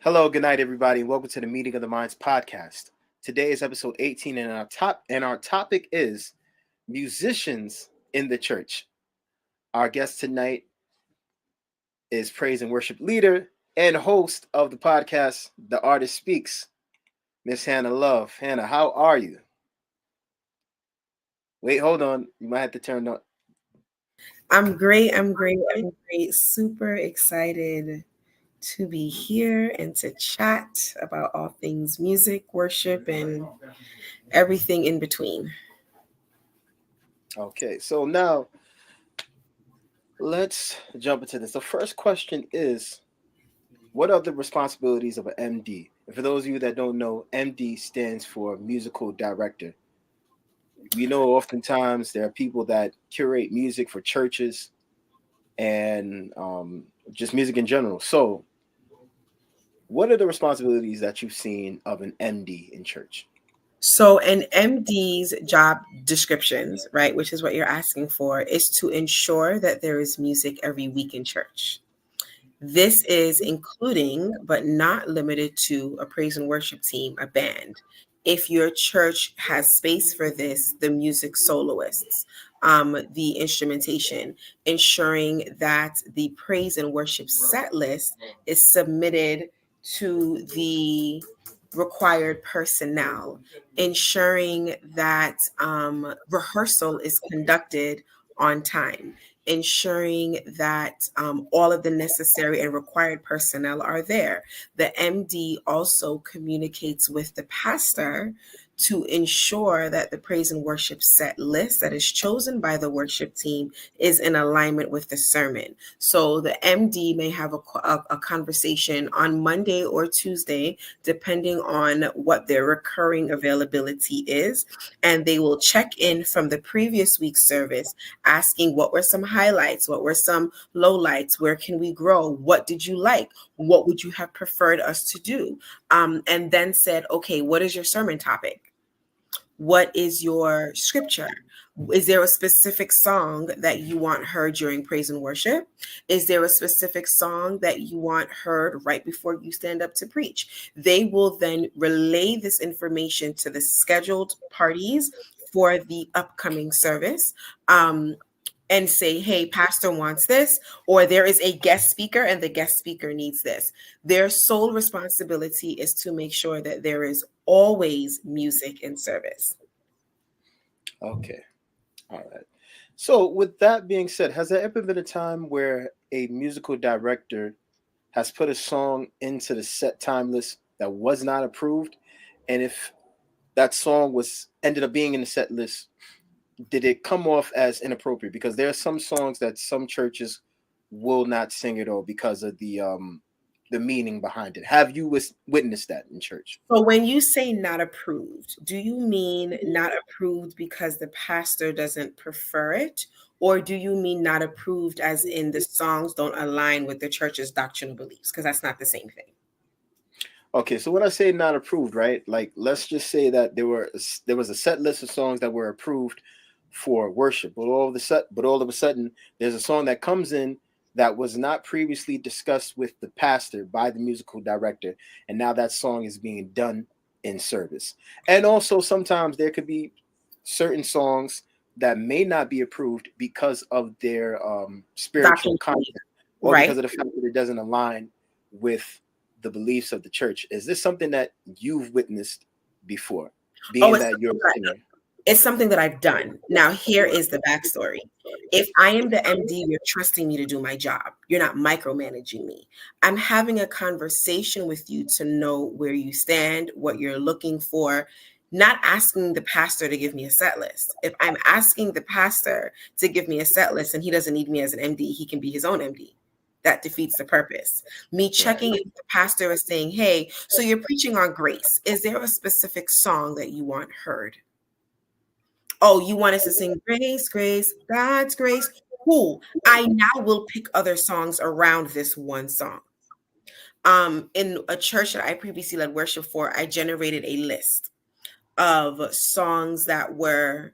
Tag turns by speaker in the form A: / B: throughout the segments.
A: Hello, good night, everybody, and welcome to the Meeting of the Minds podcast. Today is episode 18, and our topic is musicians in the church. Our guest tonight is praise and worship leader and host of the podcast, The Artist Speaks, Miss Hannah Love. Hannah, how are you? Wait, hold on. You might have to turn on.
B: I'm great. I'm great. I'm great. Super excited to be here and to chat about all things music, worship, and everything in between.
A: Okay, so now let's jump into this. The first question is, what are the responsibilities of an MD? And for those of you that don't know, MD stands for musical director. We know oftentimes there are people that curate music for churches and just music in general. So, what are the responsibilities that you've seen of an MD in church?
B: So, an MD's job descriptions, right, which is what you're asking for, is to ensure that there is music every week in church. This is including, but not limited to, a praise and worship team, a band. If your church has space for this, the music soloists, the instrumentation, ensuring that the praise and worship set list is submitted to the required personnel, ensuring that rehearsal is conducted on time, ensuring that all of the necessary and required personnel are there. The MD also communicates with the pastor to ensure that the praise and worship set list that is chosen by the worship team is in alignment with the sermon. So the MD may have a conversation on Monday or Tuesday, depending on what their recurring availability is, and they will check in from the previous week's service, asking what were some highlights, what were some lowlights, where can we grow, what did you like, what would you have preferred us to do, and then said, okay, what is your sermon topic? What is your scripture? Is there a specific song that you want heard during praise and worship? Is there a specific song that you want heard right before you stand up to preach? They will then relay this information to the scheduled parties for the upcoming service. And say, hey, pastor wants this, or there is a guest speaker and the guest speaker needs this. Their sole responsibility is to make sure that there is always music in service.
A: Okay, all right. So, with that being said, has there ever been a time where a musical director has put a song into the set time list that was not approved? And if that song was ended up being in the set list, did it come off as inappropriate? Because there are some songs that some churches will not sing at all because of the meaning behind it. Have you witnessed that in church?
B: So when you say not approved, do you mean not approved because the pastor doesn't prefer it? Or do you mean not approved as in the songs don't align with the church's doctrinal beliefs? Because that's not the same thing.
A: Okay, so when I say not approved, right? Like, let's just say that there was a set list of songs that were approved for worship, but all of a sudden, there's a song that comes in that was not previously discussed with the pastor by the musical director, and now that song is being done in service. And also, sometimes there could be certain songs that may not be approved because of their spiritual
B: Doctrinal
A: content,
B: beliefs,
A: or because
B: right?
A: of the fact that it doesn't align with the beliefs of the church. Is this something that you've witnessed before,
B: Oh,
A: being that you're a singer?
B: it's something that I've done. Now, here is the backstory. If I am the MD, you're trusting me to do my job. You're not micromanaging me. I'm having a conversation with you to know where you stand, what you're looking for, not asking the pastor to give me a set list. If I'm asking the pastor to give me a set list and he doesn't need me as an MD, he can be his own MD. That defeats the purpose. Me
A: Right.
B: checking if the pastor is saying, hey, so you're preaching on grace. Is there a specific song that you want heard? Oh, you want us to sing Grace, Grace, God's Grace? Cool. I now will pick other songs around this one song. In a church that I previously led worship for, I generated a list of songs that were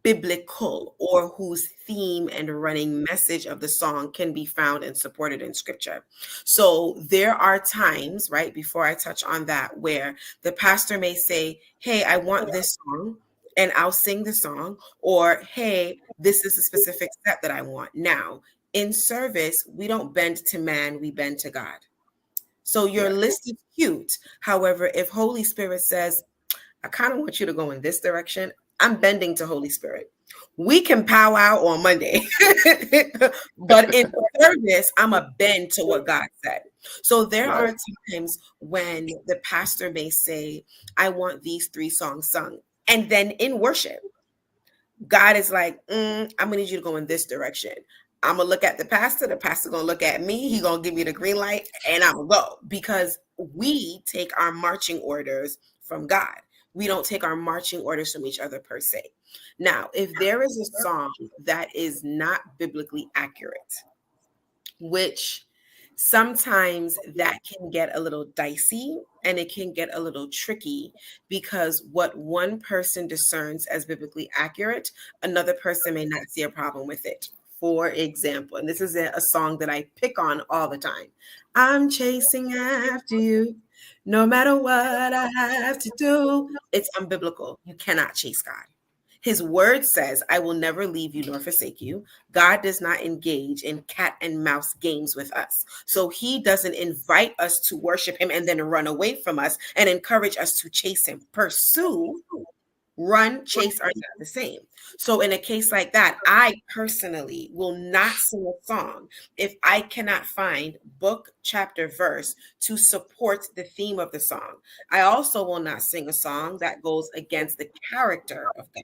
B: biblical or whose theme and running message of the song can be found and supported in scripture. So there are times, right, before I touch on that, where the pastor may say, hey, I want this song, and I'll sing the song, or hey, this is a specific set that I want. Now, in service, we don't bend to man, we bend to God. So your
A: Right.
B: list is cute. However, if Holy Spirit says, I kind of want you to go in this direction, I'm bending to Holy Spirit. We can powwow on Monday, but in service, I'm a bend to what God said. So there
A: Right.
B: are times when the pastor may say, I want these 3 songs sung. And then in worship, God is like, I'm gonna need you to go in this direction. I'm gonna look at the pastor. The pastor gonna look at me. He gonna give me the green light, and I'm gonna go because we take our marching orders from God. We don't take our marching orders from each other per se. Now, if there is a song that is not biblically accurate, which sometimes that can get a little dicey and it can get a little tricky because what one person discerns as biblically accurate, another person may not see a problem with it. For example, and this is a song that I pick on all the time. I'm chasing after you, no matter what I have to do. It's unbiblical. You cannot chase God. His word says, I will never leave you nor forsake you. God does not engage in cat and mouse games with us. So he doesn't invite us to worship him and then run away from us and encourage us to chase him. Pursue, run, chase are not the same. So in a case like that, I personally will not sing a song if I cannot find book, chapter, verse to support the theme of the song. I also will not sing a song that goes against the character of God.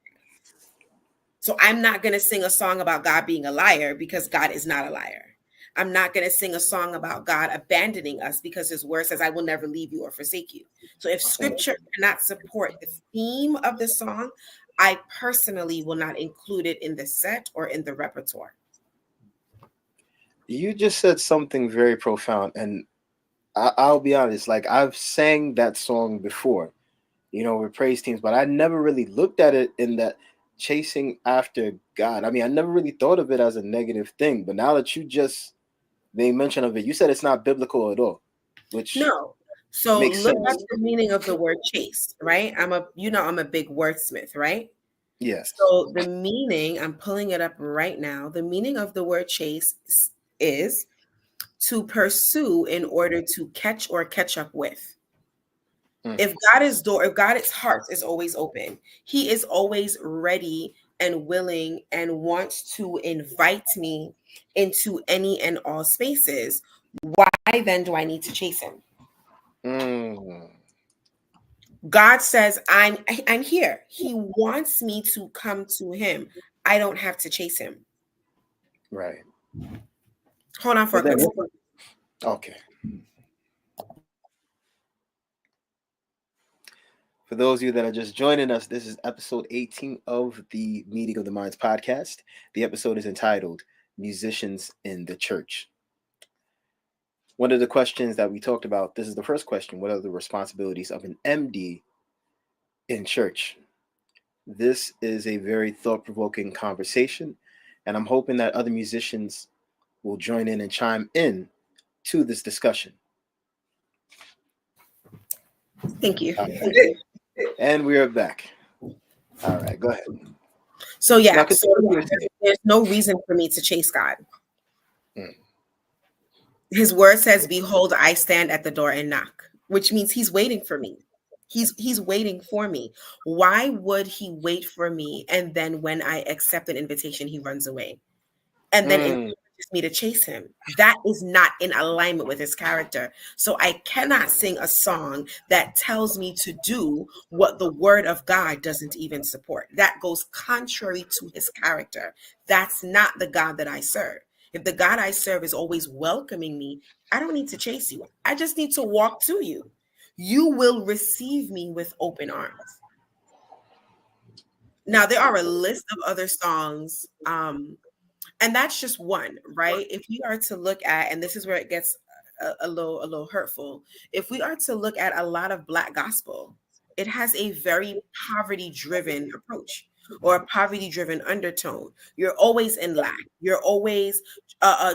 B: So I'm not going to sing a song about God being a liar because God is not a liar. I'm not going to sing a song about God abandoning us because his word says, I will never leave you or forsake you. So if scripture cannot support the theme of the song, I personally will not include it in the set or in the repertoire.
A: You just said something very profound, and I'll be honest. Like, I've sang that song before, with praise teams, but I never really looked at it in that chasing after God. I mean, I never really thought of it as a negative thing. But now that you just made mention of it, you said it's not biblical at all, which
B: No. So
A: makes
B: look at
A: sense.
B: the meaning of the word chase, right? I'm a big wordsmith, right?
A: Yes.
B: So the meaning, I'm pulling it up right now. The meaning of the word chase is to pursue in order to catch or catch up with.
A: Mm.
B: If God's heart is always open, he is always ready and willing and wants to invite me into any and all spaces. Why then do I need to chase him?
A: Mm.
B: God says, I'm here. He wants me to come to him. I don't have to chase him.
A: Right.
B: Hold on for
A: But
B: a
A: then,
B: quick second.
A: okay. For those of you that are just joining us, this is episode 18 of the Meeting of the Minds podcast. The episode is entitled Musicians in the Church. One of the questions that we talked about, this is the first question: what are the responsibilities of an MD in church? This is a very thought provoking conversation, and I'm hoping that other musicians will join in and chime in to this discussion.
B: Thank you.
A: All right. And we are back. All right, go ahead.
B: So
A: Now,
B: yeah, so
A: continue what you were saying.
B: there's no reason for me to chase God.
A: Mm.
B: His word says, behold, I stand at the door and knock, which means he's waiting for me. He's waiting for me. Why would he wait for me? And then when I accept an invitation, he runs away and then
A: Mm.
B: encourages me to chase him. That is not in alignment with his character. So I cannot sing a song that tells me to do what the word of God doesn't even support. That goes contrary to his character. That's not the God that I serve. If the God I serve is always welcoming me, I don't need to chase you. I just need to walk to you. You will receive me with open arms. Now, there are a list of other songs, and that's just one, right? If we are to look at, and this is where it gets a little hurtful, if we are to look at a lot of Black gospel, it has a very poverty driven approach. or a poverty driven undertone. You're always in lack. You're always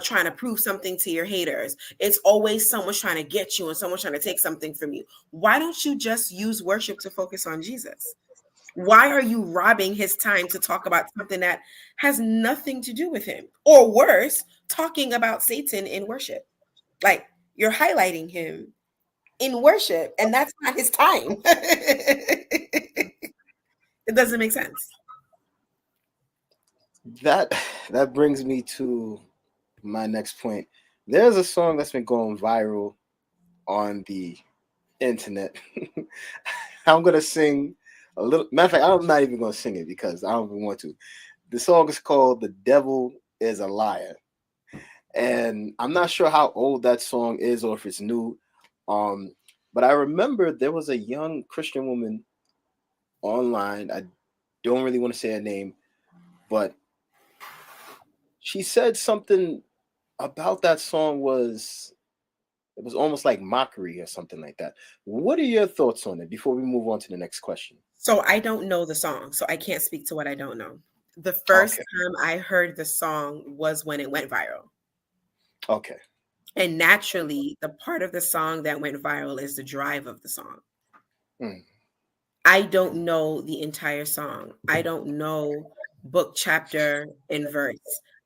B: trying to prove something to your haters. It's always someone's trying to get you and someone's trying to take something from you. Why don't you just use worship to focus on Jesus? Why are you robbing his time to talk about something that has nothing to do with him? Or worse, talking about Satan in worship. Like, you're highlighting him in worship, and that's not his time. It doesn't make sense.
A: That that brings me to my next point. There's a song that's been going viral on the internet. I'm gonna sing a little. Matter of fact, I'm not even gonna sing it because I don't even want to. The song is called "The Devil Is a Liar," and I'm not sure how old that song is or if it's new. Um, but I remember there was a young Christian woman online. I don't really want to say her name, but she said something about that song was it was almost like mockery or something like that. What are your thoughts on it before we move on to the next question?
B: So I don't know the song, so I can't speak to what I don't know. The first
A: Okay.
B: time I heard the song was when it went viral.
A: Okay.
B: And naturally, the part of the song that went viral is the drive of the song.
A: Mm,
B: I don't know the entire song. I don't know book, chapter, and verse.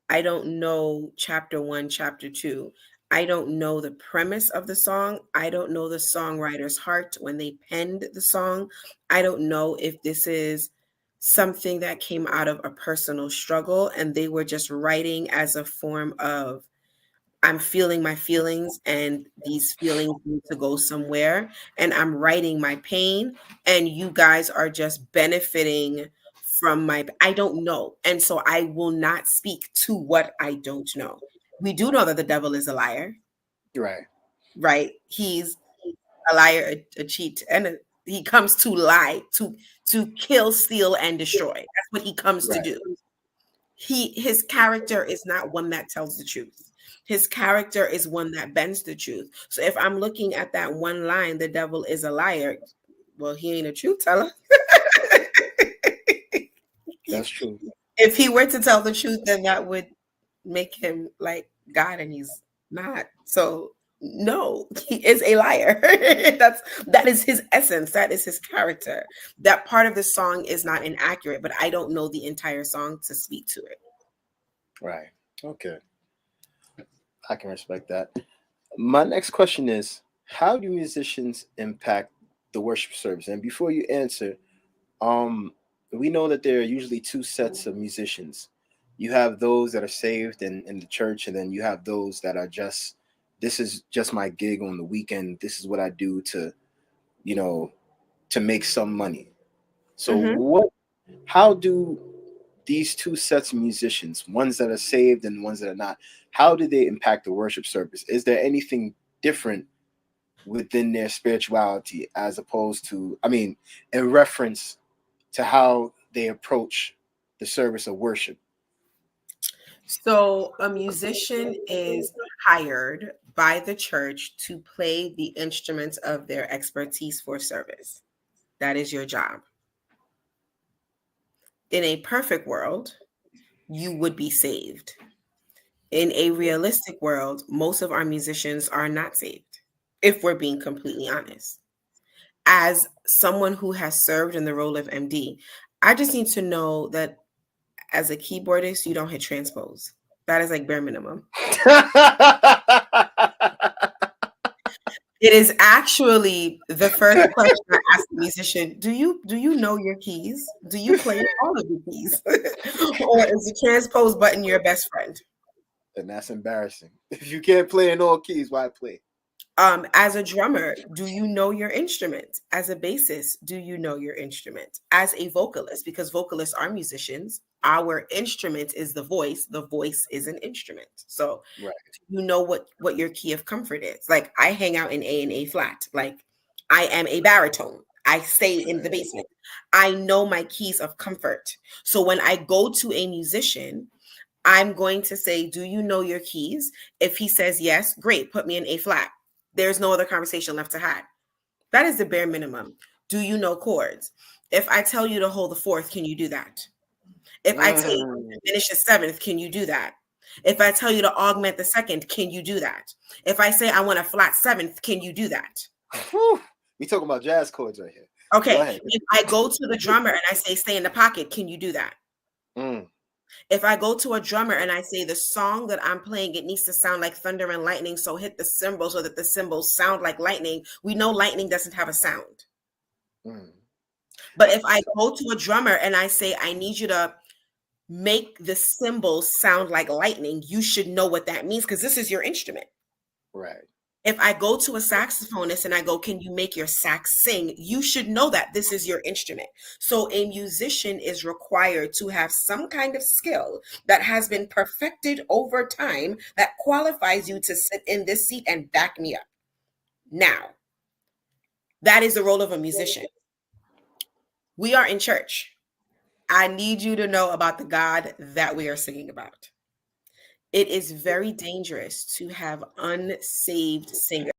B: I don't know chapter one, chapter two. I don't know the premise of the song. I don't know the songwriter's heart when they penned the song. I don't know if this is something that came out of a personal struggle and they were just writing as a form of I'm feeling my feelings and these feelings need to go somewhere and I'm writing my pain and you guys are just benefiting from my I don't know. And so I will not speak to what I don't know. We do know that the devil is a liar,
A: right.
B: right? He's a liar, a cheat, and he comes to lie, to kill, steal, and destroy. That's what he comes to
A: Right.
B: do. His character is not one that tells the truth. His character is one that bends the truth. So if I'm looking at that one line, the devil is a liar, well, he ain't a truth teller.
A: That's true.
B: If he were to tell the truth, then that would make him like God, and he's not. So no, he is a liar. That is his essence. That is his character. That part of the song is not inaccurate, but I don't know the entire song to speak to it.
A: Right. Okay. I can respect that. My next question is, how do musicians impact the worship service? And before you answer, um, we know that there are usually two sets of musicians. You have those that are saved in the church, and then you have those that are just, this is just my gig on the weekend. This is what I do to, you know, to make some money. So
B: Mhm.
A: how do these two sets of musicians, ones that are saved and ones that are not, how do they impact the worship service? Is there anything different within their spirituality as opposed to, I mean, in reference to how they approach the service of worship?
B: So a musician is hired by the church to play the instruments of their expertise for service. That is your job. In a perfect world, you would be saved. In a realistic world, most of our musicians are not saved, if we're being completely honest. As someone who has served in the role of MD, I just need to know that as a keyboardist, you don't hit transpose. That is like bare minimum. It is actually the first question I ask a musician. Do you know your keys? Do you play all of the keys? Or is the transpose button your best friend?
A: And that's embarrassing. If you can't play in all keys, why play?
B: As a drummer, do you know your instrument? As a bassist, do you know your instrument? As a vocalist, because vocalists are musicians, our instrument is the voice. The voice is an instrument. So
A: Right.
B: you know what your key of comfort is. Like I hang out in A and A flat. Like I am a baritone. I stay in the basement. I know my keys of comfort. So when I go to a musician, I'm going to say, "Do you know your keys?" If he says yes, great, put me in A flat. There's no other conversation left to have. That is the bare minimum. Do you know chords? If I tell you to hold the fourth, can you do that? If I tell you to
A: Mm.
B: diminish the seventh, can you do that? If I tell you to augment the second, can you do that? If I say I want a flat seventh, can you do that?
A: Whew. We talking about jazz chords right here. Go
B: Okay.
A: ahead.
B: If I go to the drummer and I say stay in the pocket, can you do that?
A: Mm.
B: If I go to a drummer and I say the song that I'm playing, it needs to sound like thunder and lightning, so hit the cymbals so that the cymbals sound like lightning. We know lightning doesn't have a sound.
A: Mm.
B: But if I go to a drummer and I say, I need you to make the cymbals sound like lightning, you should know what that means because this is your instrument.
A: Right.
B: If I go to a saxophonist and I go, can you make your sax sing? You should know that this is your instrument. So a musician is required to have some kind of skill that has been perfected over time that qualifies you to sit in this seat and back me up. Now, that is the role of a musician. We are in church. I need you to know about the God that we are singing about. It is very dangerous to have unsaved singers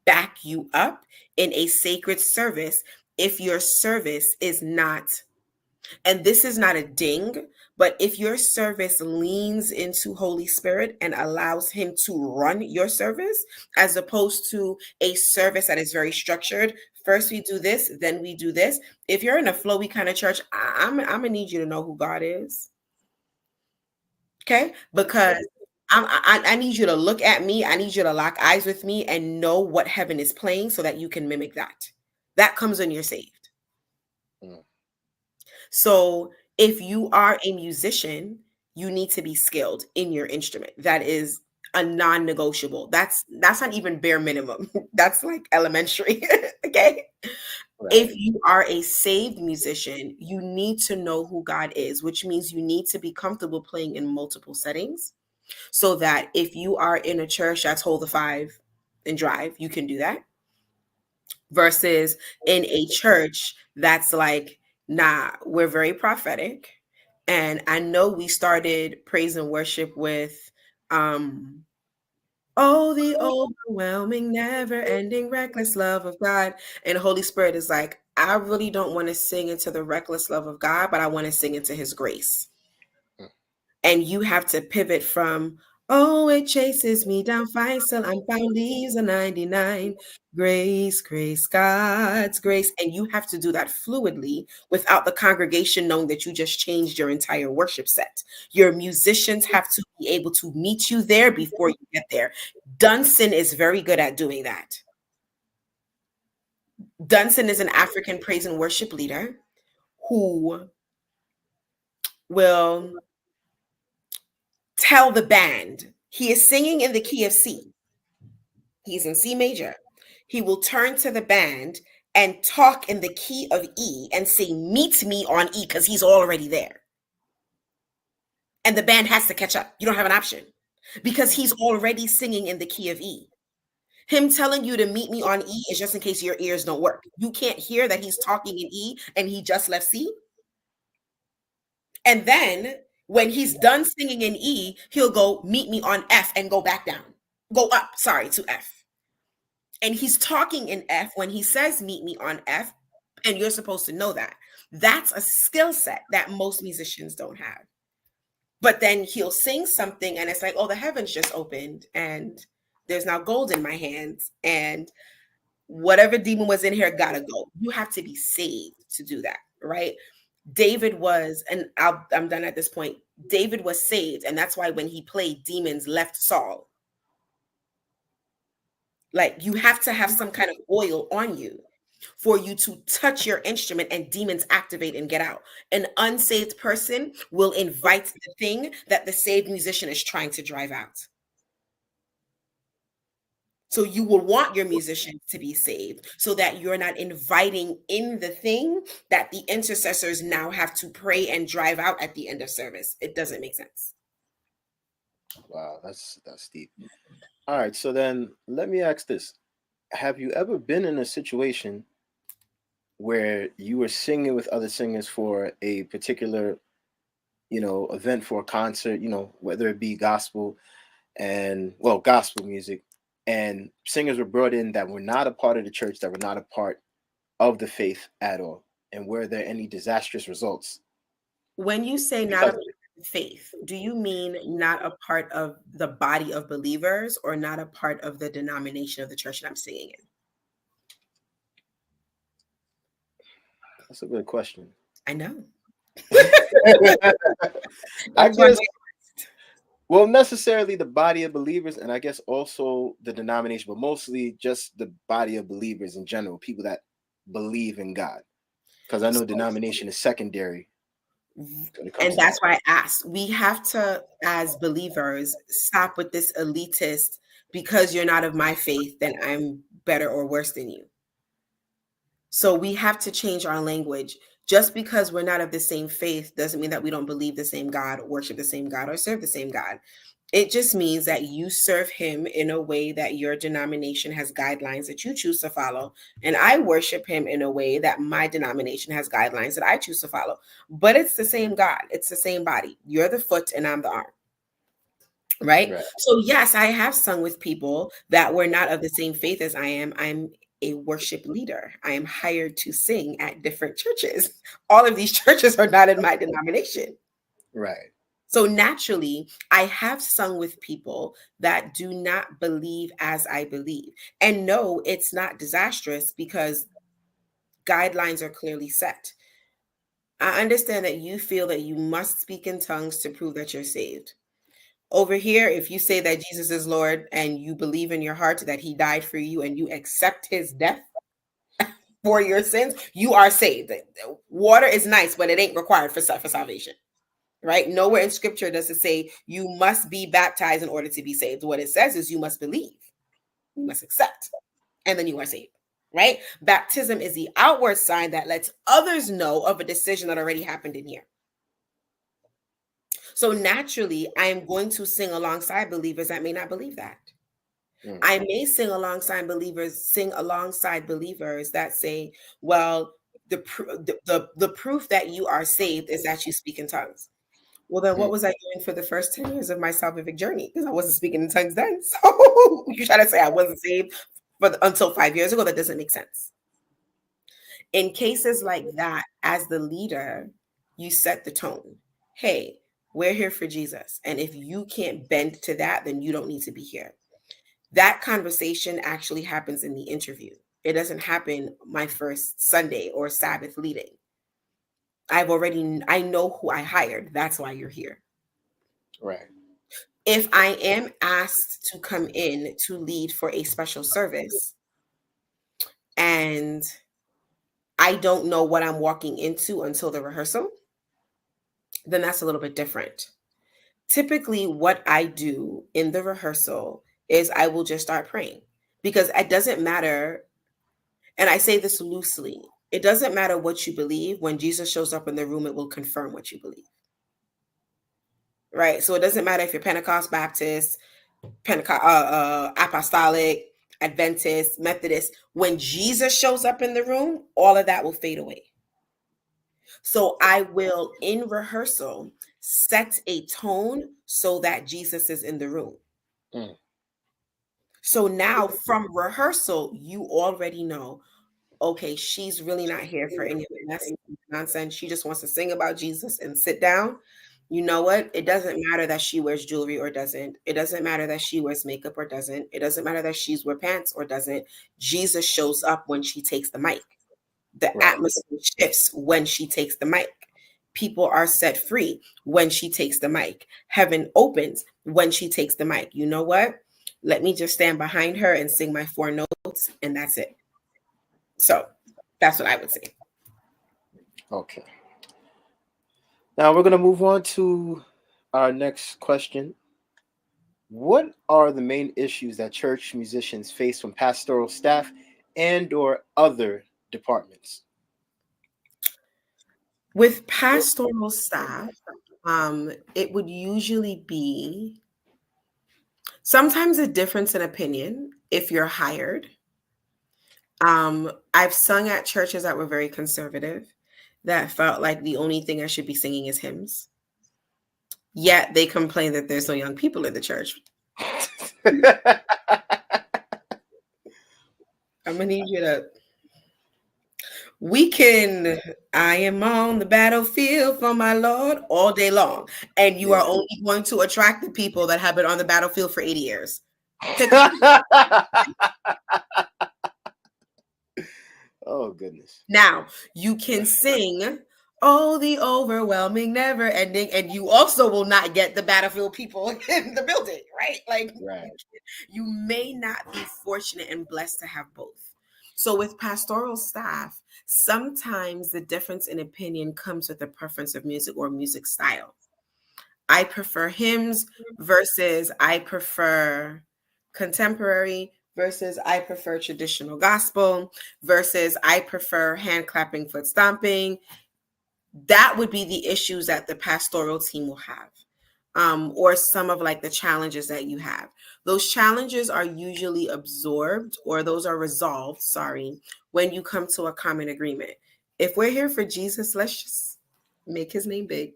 B: back you up in a sacred service if your service is not, and this is not a ding, but if your service leans into Holy Spirit and allows him to run your service as opposed to a service that is very structured. First we do this, then we do this. If you're in a flowy kind of church, I'm gonna need you to know who God is. Okay, because I need you to look at me. I need you to lock eyes with me and know what heaven is playing so that you can mimic that. That comes when you're saved.
A: Mm.
B: So if you are a musician, you need to be skilled in your instrument. That is a non-negotiable. That's not even bare minimum. That's like elementary. Okay. If
A: Right.
B: you are a saved musician, you need to know who God is, which means you need to be comfortable playing in multiple settings so that if you are in a church that's hold the five and drive, you can do that versus in a church that's like, nah, we're very prophetic. And I know we started praise and worship with, um, oh, the overwhelming, never ending, reckless love of God. And the Holy Spirit is like, I really don't want to sing into the reckless love of God, but I want to sing into his grace.
A: Mm.
B: And you have to pivot from, oh, it chases me down, finds till I'm found, leaves a 99. Grace, grace, God's grace. And you have to do that fluidly without the congregation knowing that you just changed your entire worship set. Your musicians have to be able to meet you there before you get there. Dunson is very good at doing that. Dunson is an African praise and worship leader who will tell the band he is singing in the key of C. He's in C major. He will turn to the band and talk in the key of E and say, meet me on E, because he's already there. And the band has to catch up. You don't have an option because he's already singing in the key of E. Him telling you to meet me on E is just in case your ears don't work. You can't hear that he's talking in E and he just left C. And then when he's done singing in E, he'll go meet me on F and go back down. Go up, sorry, to F. And he's talking in F when he says meet me on F, and you're supposed to know that. That's a skill set that most musicians don't have. But then he'll sing something and it's like, oh, the heavens just opened and there's now gold in my hands and whatever demon was in here gotta go. You have to be saved to do that, right? David was, and I'm done at this point. David was saved, and that's why when he played, demons left Saul. Like you have to have some kind of oil on you for you to touch your instrument and demons activate and get out. An unsaved person will invite the thing that the saved musician is trying to drive out. So you will want your musicians to be saved so that you're not inviting in the thing that the intercessors now have to pray and drive out at the end of service. It doesn't make sense.
A: Wow, that's deep. All right, so then let me ask this. Have you ever been in a situation where you were singing with other singers for a particular, event for a concert, whether it be gospel and well, gospel music, and singers were brought in that were not a part of the church, that were not a part of the faith at all? And were there any disastrous results
B: When you say not a
A: Because
B: part of faith, do you mean not a part of the body of believers or not a part of the denomination of the church that I'm singing in?
A: that's a good question.
B: I know.
A: I
B: That's why I'm
A: guess,
B: honest.
A: well, necessarily the body of believers, and I guess also the denomination, but mostly just the body of believers in general, people that believe in God. Because I know
B: So,
A: denomination is secondary when it comes
B: and
A: to that.
B: that's why I asked. We have to, as believers, stop with this elitist because you're not of my faith, then I'm better or worse than you. So we have to change our language. Just because we're not of the same faith doesn't mean that we don't believe the same God, worship the same God, or serve the same God. It just means that you serve him in a way that your denomination has guidelines that you choose to follow. And I worship him in a way that my denomination has guidelines that I choose to follow. But it's the same God, it's the same body. You're the foot and I'm the arm. Right.
A: Right.
B: So, yes, I have sung with people that were not of the same faith as I am. I'm a worship leader. I am hired to sing at different churches. All of these churches are not in my denomination.
A: Right.
B: So, naturally, I have sung with people that do not believe as I believe. And no, it's not disastrous because guidelines are clearly set. I understand that you feel that you must speak in tongues to prove that you're saved. Over here, if you say that Jesus is Lord and you believe in your heart that he died for you and you accept his death for your sins, you are saved. Water is nice, but it ain't required for salvation, right? Nowhere in scripture does it say you must be baptized in order to be saved. What it says is you must believe, you must accept, and then you are saved, right? Baptism is the outward sign that lets others know of a decision that already happened in here. So naturally, I am going to sing alongside believers that may not believe that.
A: Mm.
B: I may sing alongside believers that say, well, the proof that you are saved is that you speak in tongues. Well, then what
A: Mm.
B: was I doing for the first 10 years of my salvific journey? Because I wasn't speaking in tongues then. So you try to say I wasn't saved until 5 years ago. That doesn't make sense. In cases like that, as the leader, you set the tone. Hey, we're here for Jesus. And if you can't bend to that, then you don't need to be here. That conversation actually happens in the interview. It doesn't happen my first Sunday or Sabbath leading. I know who I hired. That's why you're here.
A: Right.
B: If I am asked to come in to lead for a special service and I don't know what I'm walking into until the rehearsal, then that's a little bit different. Typically, what I do in the rehearsal is I will just start praying because it doesn't matter. And I say this loosely. It doesn't matter what you believe. When Jesus shows up in the room, it will confirm what you believe. Right. So it doesn't matter if you're Pentecost, Baptist, Apostolic, Adventist, Methodist. When Jesus shows up in the room, all of that will fade away. So I will, in rehearsal, set a tone so that Jesus is in the room.
A: Mm.
B: So now from rehearsal, you already know, okay, she's really not here for any of the mess nonsense. She just wants to sing about Jesus and sit down. You know what? It doesn't matter that she wears jewelry or doesn't. It doesn't matter that she wears makeup or doesn't. It doesn't matter that she's wear pants or doesn't. Jesus shows up when she takes the mic. The
A: Right.
B: atmosphere shifts when she takes the mic. People are set free when she takes the mic. Heaven opens when she takes the mic. You know what? Let me just stand behind her and sing my 4 notes, and that's it. So that's what I would say.
A: Okay. Now we're going to move on to our next question. What are the main issues that church musicians face from pastoral staff and or other departments?
B: With pastoral staff, it would usually be sometimes a difference in opinion if you're hired. I've sung at churches that were very conservative, that felt like the only thing I should be singing is hymns. Yet they complain that there's no young people in the church. I'm gonna need you to. We can, I am on the battlefield for my Lord all day long. And you are
A: Yeah.
B: only going to attract the people that have been on the battlefield for 80 years. Take a
A: Oh goodness.
B: Now, you can sing, oh, the overwhelming, never ending, and you also will not get the battlefield people in the building, right? Like,
A: Right.
B: you may not be fortunate and blessed to have both. So, with pastoral staff, sometimes the difference in opinion comes with the preference of music or music style. I prefer hymns versus I prefer contemporary versus I prefer traditional gospel versus I prefer hand clapping, foot stomping. That would be the issues that the pastoral team will have. Or some of like the challenges that you have. Those challenges are usually absorbed or those are resolved, sorry, when you come to a common agreement. If we're here for Jesus, let's just make his name big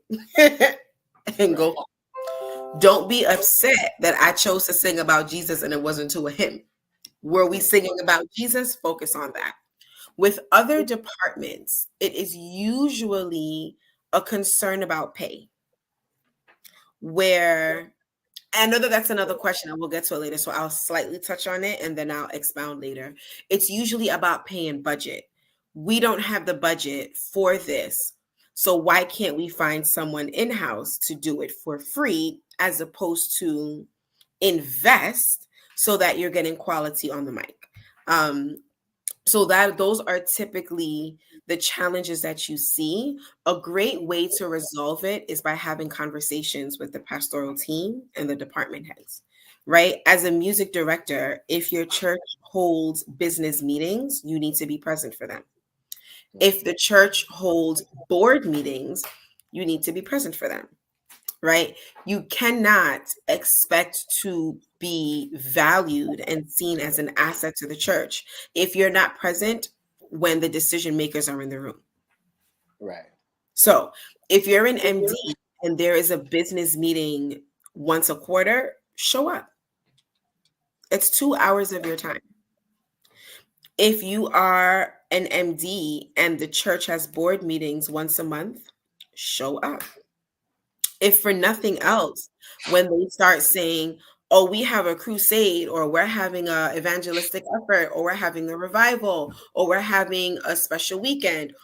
B: and go
A: Right.
B: home. Don't be upset that I chose to sing about Jesus and it wasn't to a hymn. Were we
A: Mm.
B: singing about Jesus? Focus on that. With other departments, it is usually a concern about pay, where I know that that's another question and we'll get to it later. So I'll slightly touch on it and then I'll expound later. It's usually about pay and budget. We don't have the budget for this. So why can't we find someone in house to do it for free as opposed to invest so that you're getting quality on the mic? Um, so that those are typically the challenges that you see. A great way to resolve it is by having conversations with the pastoral team and the department heads, right? As a music director, if your church holds business meetings, you need to be present for them. If the church holds board meetings, you need to be present for them, right? You cannot expect to be valued and seen as an asset to the church if you're not present when the decision makers are in the room.
A: Right.
B: So, if you're an MD and there is a business meeting once a quarter, show up. It's 2 hours of your time. If you are an MD and the church has board meetings once a month, show up. If for nothing else, when they start saying, oh, we have a crusade, or we're having a evangelistic effort, or we're having a revival, or we're having a special weekend,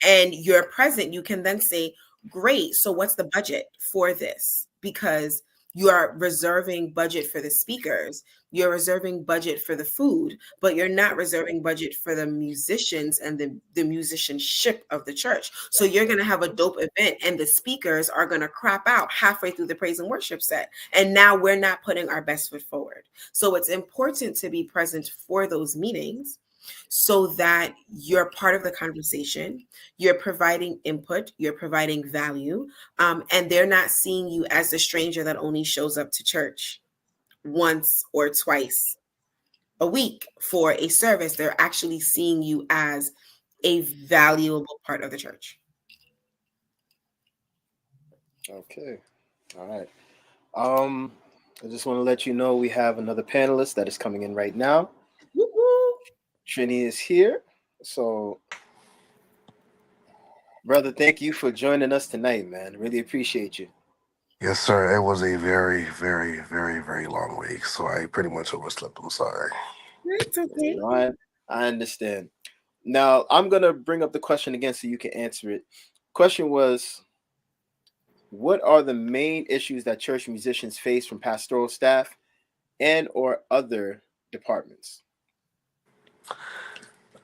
B: and you're present, you can then say, great, so what's the budget for this? Because you are reserving budget for the speakers, you're reserving budget for the food, but you're not reserving budget for the musicians and the musicianship of the church. So you're going to have a dope event and the speakers are going to crap out halfway through the praise and worship set. And now we're not putting our best foot forward. So it's important to be present for those meetings so that you're part of the conversation, you're providing input, you're providing value, and they're not seeing you as the stranger that only shows up to church once or twice a week for a service. They're actually seeing you as a valuable part of the church.
A: Okay. All right. Um, I just want to let you know we have another panelist that is coming in right now.
B: Woo-hoo.
A: Trini is here. So, brother, thank you for joining us tonight, man. Really appreciate you.
C: Yes, sir. It was a very, very, very, very long week, so I pretty much overslept. I'm sorry.
B: It's okay.
A: No, I understand. Now, I'm going to bring up the question again so you can answer it. Question was, what are the main issues that church musicians face from pastoral staff and or other departments?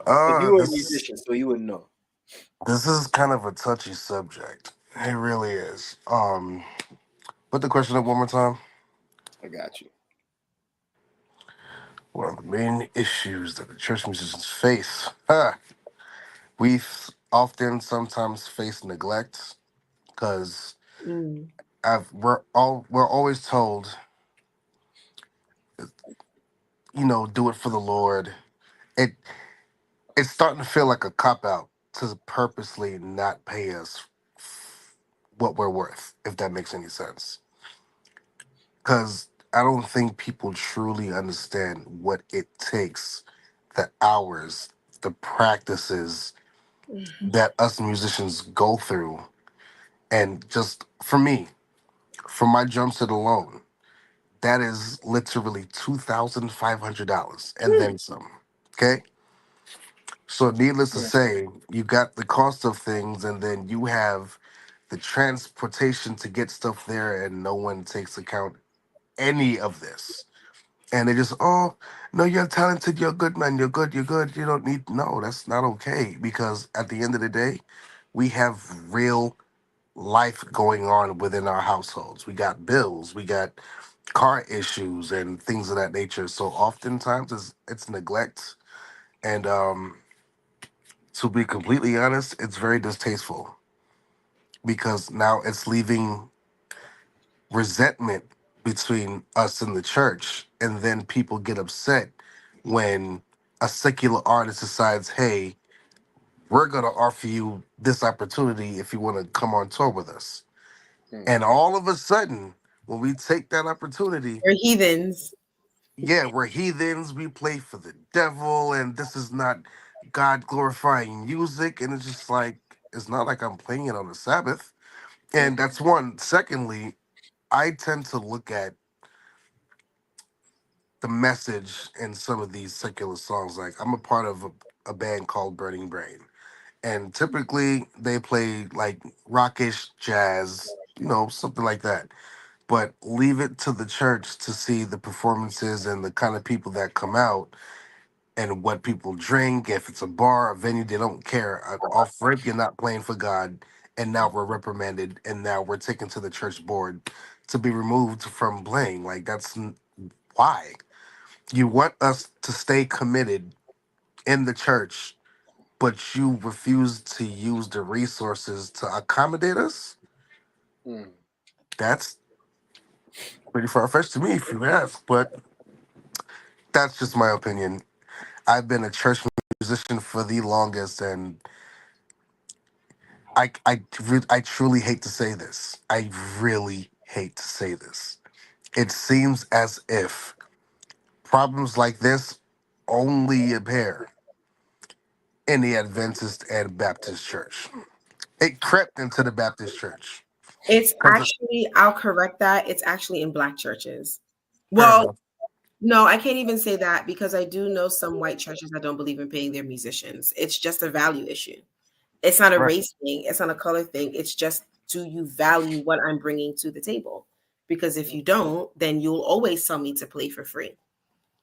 A: But you were a
C: This
A: musician, so you would know.
C: this is kind of a touchy subject. It really is. Put the question up one more time.
A: I got you.
C: One of the main issues that the church musicians face. We often sometimes face neglect because
B: Mm.
C: we're always told, do it for the Lord. It it's starting to feel like a cop out to purposely not pay us what we're worth, if that makes any sense. Because I don't think people truly understand what it takes, the hours, the practices, that us musicians go through. And just for me, for my drum set alone, that is literally $2,500 and then some. Okay. So needless to
A: Mm,
C: say, you got the cost of things, and then you have the transportation to get stuff there, and no one takes account any of this. And they just, oh, no, you're talented, you're good, man, you're good. You don't need, no, that's not okay. Because at the end of the day, we have real life going on within our households. We got bills, we got car issues and things of that nature. So oftentimes it's neglect. And to be completely honest, it's very distasteful because now it's leaving resentment between us and the church. And then people get upset when a secular artist decides, hey, we're going to offer you this opportunity if you want to come on tour with us.
A: mm,
C: And all of a sudden, when we take that opportunity,
B: We're heathens.
C: yeah, we're heathens, we play for the devil, and this is not God glorifying music. And it's just like, it's not like I'm playing it on the Sabbath. And
A: mhm,
C: that's one. Secondly, I tend to look at the message in some of these secular songs. Like, I'm a part of a band called Burning Brain. And typically they play like rockish jazz, something like that. But leave it to the church to see the performances and the kind of people that come out and what people drink. If it's a bar, a venue, they don't care. Off rip, you're not playing for God, and now we're reprimanded, and now we're taken to the church board to be removed from playing. Like why you want us to stay committed in the church, but you refuse to use the resources to accommodate us.
A: mm.
C: That's pretty far fetched to me, if you ask. But that's just my opinion. I've been a church musician for the longest, and I truly hate to say this. I really hate to say this. It seems as if problems like this only appear in the Adventist and Baptist church. It crept into the Baptist church.
B: It's
C: 'Cause
B: actually, I'll correct that. It's actually in Black churches.
C: fair
B: Well,
C: enough.
B: no, I can't even say that because I do know some white churches that don't believe in paying their musicians. It's just a value issue. It's not a
C: Right.
B: race thing. It's not a color thing. It's just, do you value what I'm bringing to the table? Because if you don't, then you'll always tell me to play for free.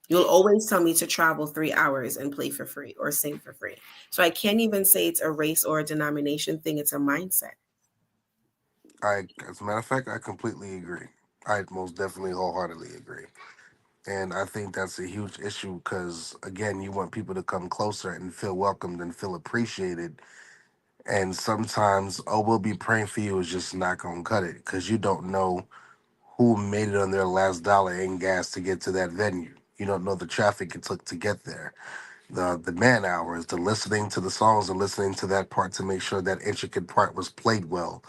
B: You'll always tell me to travel 3 hours and play for free or sing for free. So I can't even say it's a race or a denomination thing. It's a mindset.
C: As a matter of fact, I completely agree. I most definitely wholeheartedly agree. And I think that's a huge issue because, again, you want people to come closer and feel welcomed and feel appreciated. And sometimes, oh, we'll be praying for you is just not going to cut it because you don't know who made it on their last dollar in gas to get to that venue. You don't know the traffic it took to get there, the man hours, the listening to the songs and listening to that part to make sure that intricate part was played well.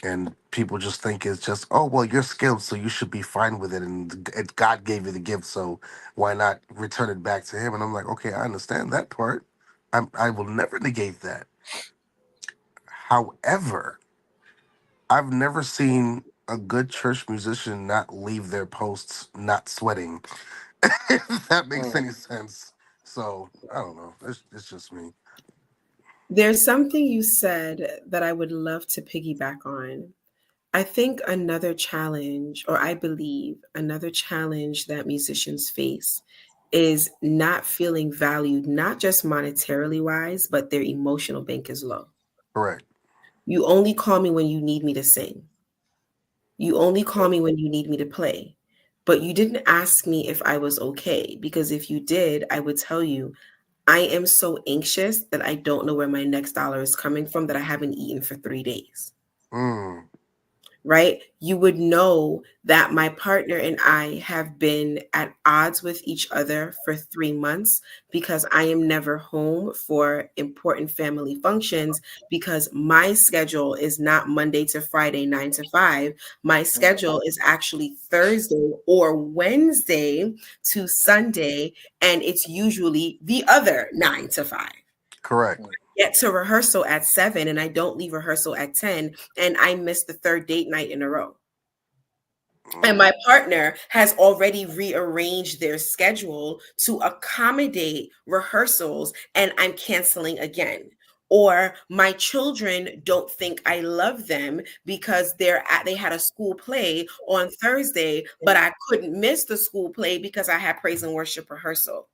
C: And people just think it's just, oh, well, you're skilled, so you should be fine with it. And God gave you the gift, so why not return it back to Him? And I'm like, okay, I understand that part. I will never negate that. However, I've never seen a good church musician not leave their posts not sweating. If that makes
A: Mm.
C: any sense. So I don't know. It's just me.
B: There's something you said that I would love to piggyback on. I think another challenge, or I believe another challenge that musicians face is not feeling valued, not just monetarily wise, but their emotional bank is low.
C: Correct.
B: You only call me when you need me to sing. You only call me when you need me to play. But you didn't ask me if I was okay, because if you did, I would tell you I am so anxious that I don't know where my next dollar is coming from, that I haven't eaten for 3 days.
C: Mm,
B: Right? You would know that my partner and I have been at odds with each other for 3 months because I am never home for important family functions because my schedule is not Monday to Friday, 9 to 5. My schedule is actually Thursday or Wednesday to Sunday, and it's usually the other 9 to 5.
C: correct.
B: get to rehearsal at 7 and I don't leave rehearsal at 10 and I miss the third date night in a row. And my partner has already rearranged their schedule to accommodate rehearsals, and I'm canceling again. Or my children don't think I love them because they had a school play on Thursday, but I couldn't miss the school play because I had praise and worship rehearsal.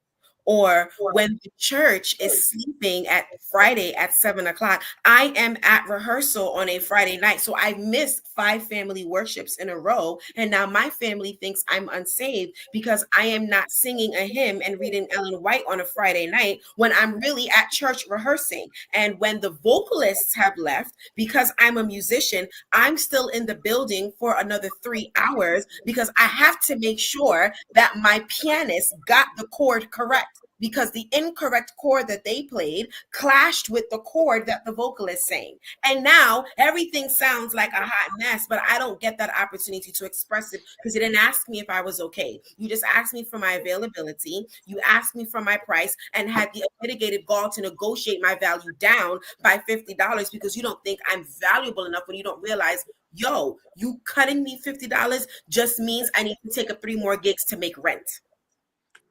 B: Or when the church is sleeping at Friday at 7 o'clock, I am at rehearsal on a Friday night. So I've missed 5 family worships in a row. And now my family thinks I'm unsaved because I am not singing a hymn and reading Ellen White on a Friday night when I'm really at church rehearsing. And when the vocalists have left, because I'm a musician, I'm still in the building for another 3 hours because I have to make sure that my pianist got the chord correct, because the incorrect chord that they played clashed with the chord that the vocalist sang. And now everything sounds like a hot mess, but I don't get that opportunity to express it because you didn't ask me if I was okay. You just asked me for my availability. You asked me for my price and had the mitigated gall to negotiate my value down by $50 because you don't think I'm valuable enough when you don't realize, yo, you cutting me $50 just means I need to take up 3 more gigs to make rent.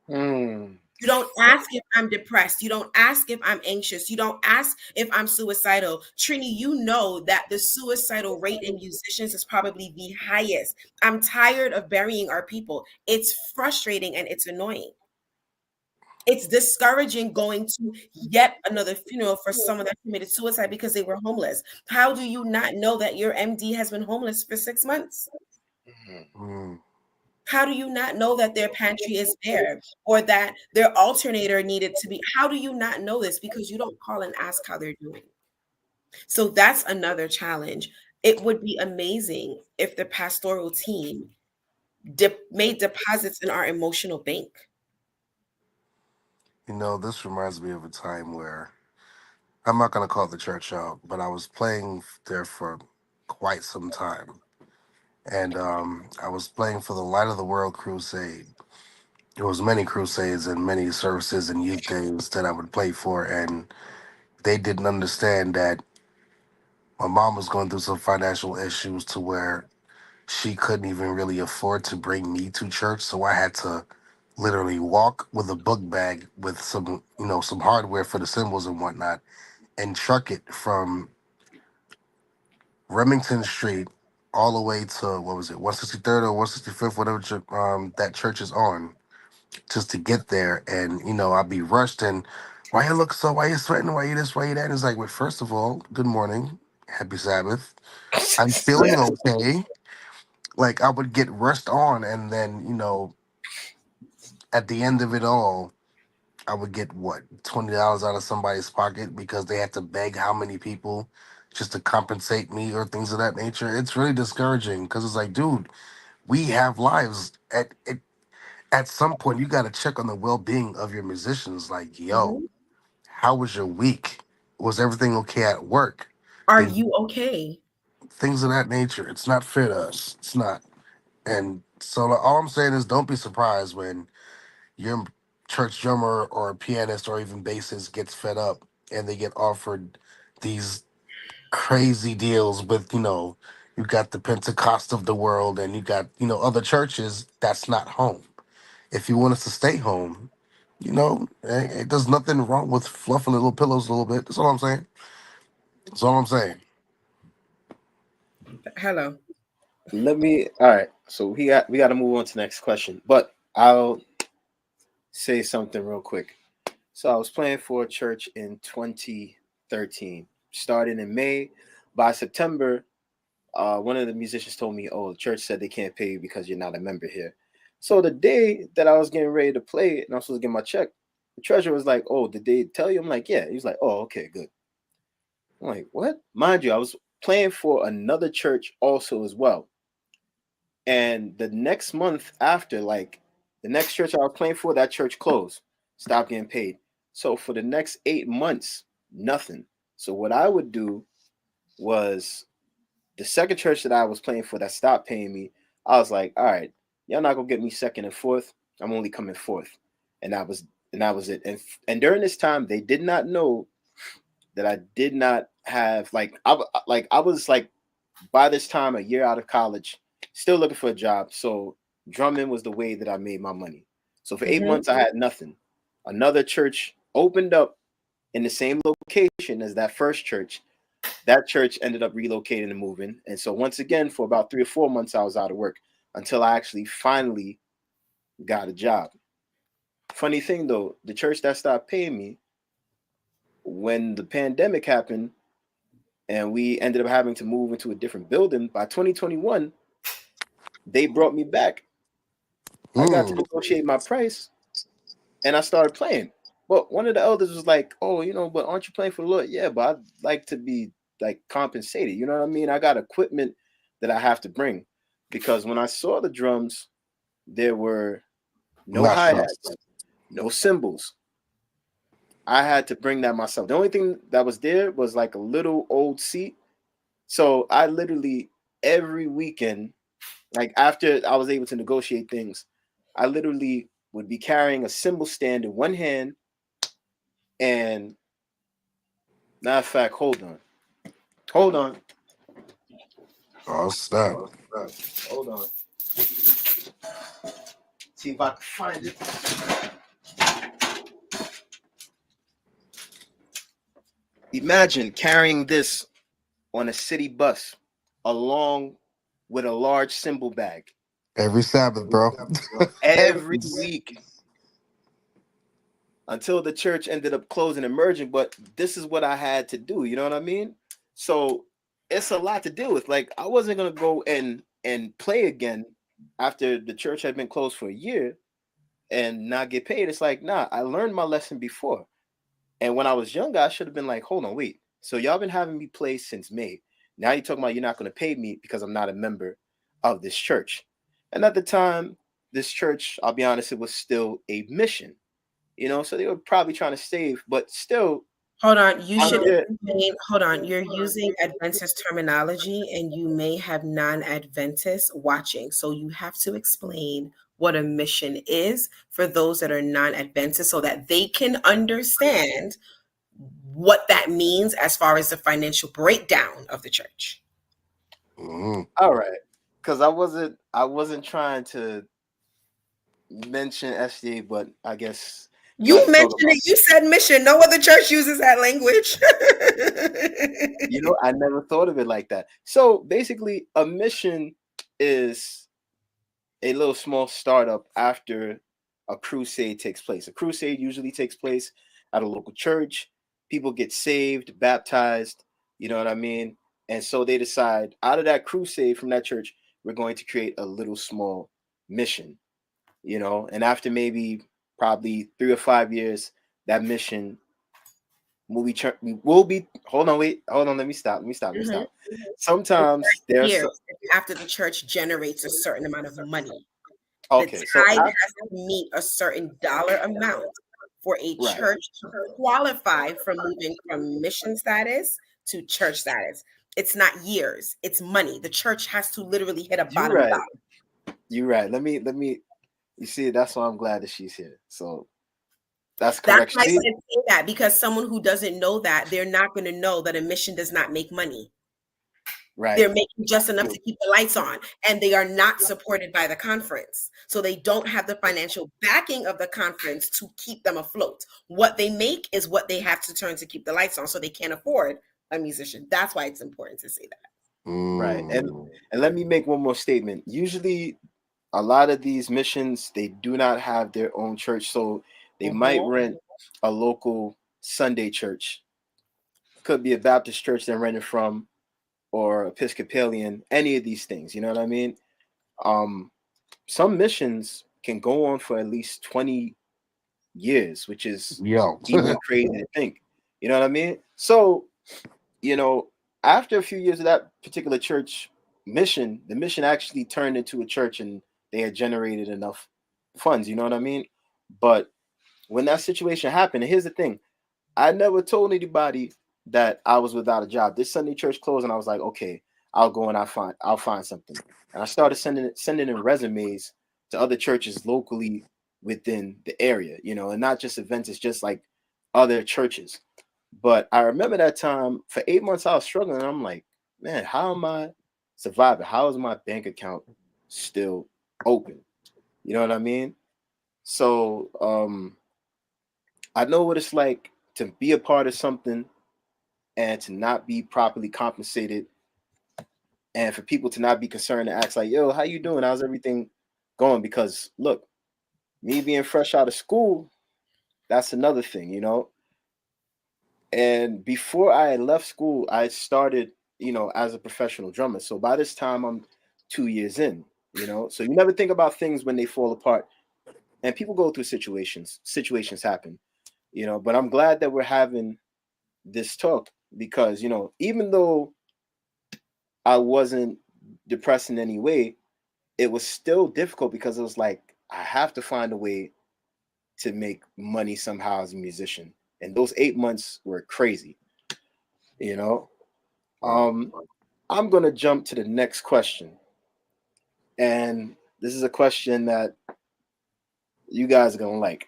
B: You don't ask if I'm depressed. You don't ask if I'm anxious. You don't ask if I'm suicidal. Trini, you know that the suicidal rate in musicians is probably the highest. I'm tired of burying our people. It's frustrating and it's annoying. It's discouraging going to yet another funeral for someone that committed suicide because they were homeless. How do you not know that your MD has been homeless for 6 months?
C: Mm.
B: How do you not know that their pantry is bare or that their alternator needed to be? How do you not know this? Because you don't call and ask how they're doing. So that's another challenge. It would be amazing if the pastoral team made deposits in our emotional bank.
C: You know, this reminds me of a time where I'm not going to call the church out, but I was playing there for quite some time. And I was playing for the Light of the World Crusade. There was many crusades and many services and youth days that I would play for, and they didn't understand that my mom was going through some financial issues to where she couldn't even really afford to bring me to church, so I had to literally walk with a book bag with some, some hardware for the cymbals and whatnot, and truck it from Remington Street all the way to, what was it, 163rd or 165th, whatever that church is on, just to get there. And I'd be rushed, and why you sweating, why you this, why you that. And it's like, well, first of all, good morning, happy Sabbath, I'm feeling okay. Like, I would get rushed on, and then at the end of it all, I would get what, $20 out of somebody's pocket because they had to beg how many people just to compensate me or things of that nature. It's really discouraging because it's like, dude, we have lives. At some point, you got to check on the well being of your musicians. Like, yo,
B: Mhm.
C: how was your week? Was everything okay at work?
B: Are
C: Did
B: you okay?
C: things of that nature? It's not fair to us. It's not. And so, like, all I'm saying is, don't be surprised when your church drummer or pianist or even bassist gets fed up and they get offered these crazy deals with, you got the Pentecost of the world and you got, other churches. That's not home. If you want us to stay home, there's nothing wrong with fluffing little pillows a little bit. That's all I'm saying. That's all I'm saying.
B: Hello.
A: All right. So we got to move on to the next question, but I'll say something real quick. So I was playing for a church in 2013, starting in May. By September, one of the musicians told me, "Oh, the church said they can't pay you because you're not a member here." So the day that I was getting ready to play and I was supposed to get my check, the treasurer was like, "Oh, did they tell you?" I'm like, "Yeah." He was like, "Oh, okay, good." I'm like, "What?" Mind you, I was playing for another church also as well. And the next month after, like the next church I was playing for, that church closed, stopped getting paid. So for the next 8 months, nothing. So what I would do was the second church that I was playing for that stopped paying me, I was like, all right, y'all not gonna get me second and fourth. I'm only coming fourth. And that was it. And during this time, they did not know that I did not have. I was like by this time a year out of college, still looking for a job. So drumming was the way that I made my money. So for 8 months I had nothing. Another church opened up in the same location as that first church. That church ended up relocating and moving. And so once again, for about 3 or 4 months, I was out of work until I actually finally got a job. Funny thing though, the church that stopped paying me when the pandemic happened and we ended up having to move into a different building by 2021, they brought me back. I got to
C: Mm.
A: negotiate my price and I started playing. But one of the elders was like, "Oh, but aren't you playing for the Lord?" Yeah, but I'd like to be like compensated. You know what I mean? I got equipment that I have to bring because when I saw the drums, there were no
C: Not sure.
A: hi-hats, no cymbals. I had to bring that myself. The only thing that was there was like a little old seat. So I literally every weekend, like after I was able to negotiate things, I literally would be carrying a cymbal stand in one hand. And matter of fact, hold on,
C: Oh snap!
A: hold on. See if I can find it. Imagine carrying this on a city bus along with a large cymbal bag
C: Every Sabbath, bro.
A: every week until the church ended up closing and merging. But this is what I had to do. You know what I mean? So it's a lot to deal with. Like I wasn't gonna go and play again after the church had been closed for a year and not get paid. It's like, nah, I learned my lesson before. And when I was younger, I should have been like, hold on, wait. So y'all been having me play since May. Now you're talking about you're not going to pay me because I'm not a member of this church. And at the time, this church, I'll be honest, it was still a mission. So they were probably trying to save, but still,
B: Hold on, you
A: I'm
B: should
A: there.
B: explain. Hold on, you're using Adventist terminology and you may have non Adventists watching. So you have to explain what a mission is for those that are non Adventist so that they can understand what that means as far as the financial breakdown of the church.
C: Mm.
A: All right, because I wasn't trying to mention SDA, but I guess you
B: You
A: like to talk
B: mentioned
A: about.
B: it, you said mission. No other church uses that language.
A: I never thought of it like that. So basically, a mission is a little small startup after a crusade takes place. A crusade usually takes place at a local church. People get saved, baptized, you know what I mean? And so they decide out of that crusade from that church, we're going to create a little small mission, and after maybe probably 3 or 5 years, that mission will be hold on, let me stop. Sometimes there's
B: Years after the church generates a certain amount of money. The
A: okay, so
B: tithe has to meet a certain dollar amount for a
A: right.
B: church to qualify for moving from mission status to church status. It's not years, it's money. The church has to literally hit a
A: You're
B: bottom
A: right.
B: dollar.
A: You're right. Let me you see, that's why I'm glad that she's here. So that's
B: That's
A: correct.
B: why I
A: See,
B: said say that because someone who doesn't know that, they're not going to know that a mission does not make money.
A: right.
B: They're making just enough to keep the lights on, and they are not supported by the conference. So they don't have the financial backing of the conference to keep them afloat. What they make is what they have to turn to keep the lights on, so they can't afford a musician. That's why it's important to say that.
A: Right. And
C: Mm.
A: and let me make one more statement. Usually a lot of these missions, they do not have their own church, so they might
B: Mhm.
A: rent a local Sunday church. Could be a Baptist church they're renting from, or Episcopalian, any of these things. You know what I mean? Um, some missions can go on for at least 20 years, which is
C: Yo.
A: even crazy to think. You know what I mean? So, you know, after a few years of that particular church mission, the mission actually turned into a church and they had generated enough funds. You know what I mean? But when that situation happened, and here's the thing, I never told anybody that I was without a job. This Sunday church closed, and I was like, okay, I'll go and I'll find something. And I started sending in resumes to other churches locally within the area, and not just events, it's just like other churches. But I remember that time for 8 months I was struggling. I'm like, man, how am I surviving? How is my bank account still open? You know what I mean? So I know what it's like to be a part of something and to not be properly compensated, and for people to not be concerned and ask like, yo, how you doing? How's everything going? Because look, me being fresh out of school, that's another thing, you know. And before I had left school, I started, as a professional drummer. So by this time, I'm 2 years in, So you never think about things when they fall apart. And people go through situations. Situations happen, But I'm glad that we're having this talk because, even though I wasn't depressed in any way, it was still difficult because it was like I have to find a way to make money somehow as a musician. And those 8 months were crazy, you know.
C: Wow.
A: Um, I'm gonna jump to the next question, and this is a question that you guys are gonna like.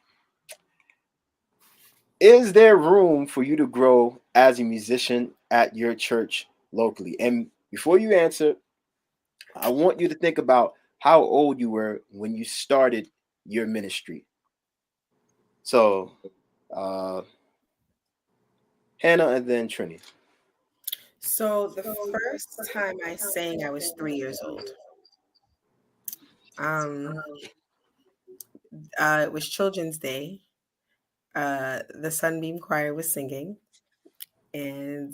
A: Is there room for you to grow as a musician at your church locally? And before you answer, I want you to think about how old you were when you started your ministry. So, uh, Hannah and then Trini.
B: So the first time I sang, I was 3 years old. Um, it was Children's Day. The Sunbeam Choir was singing, and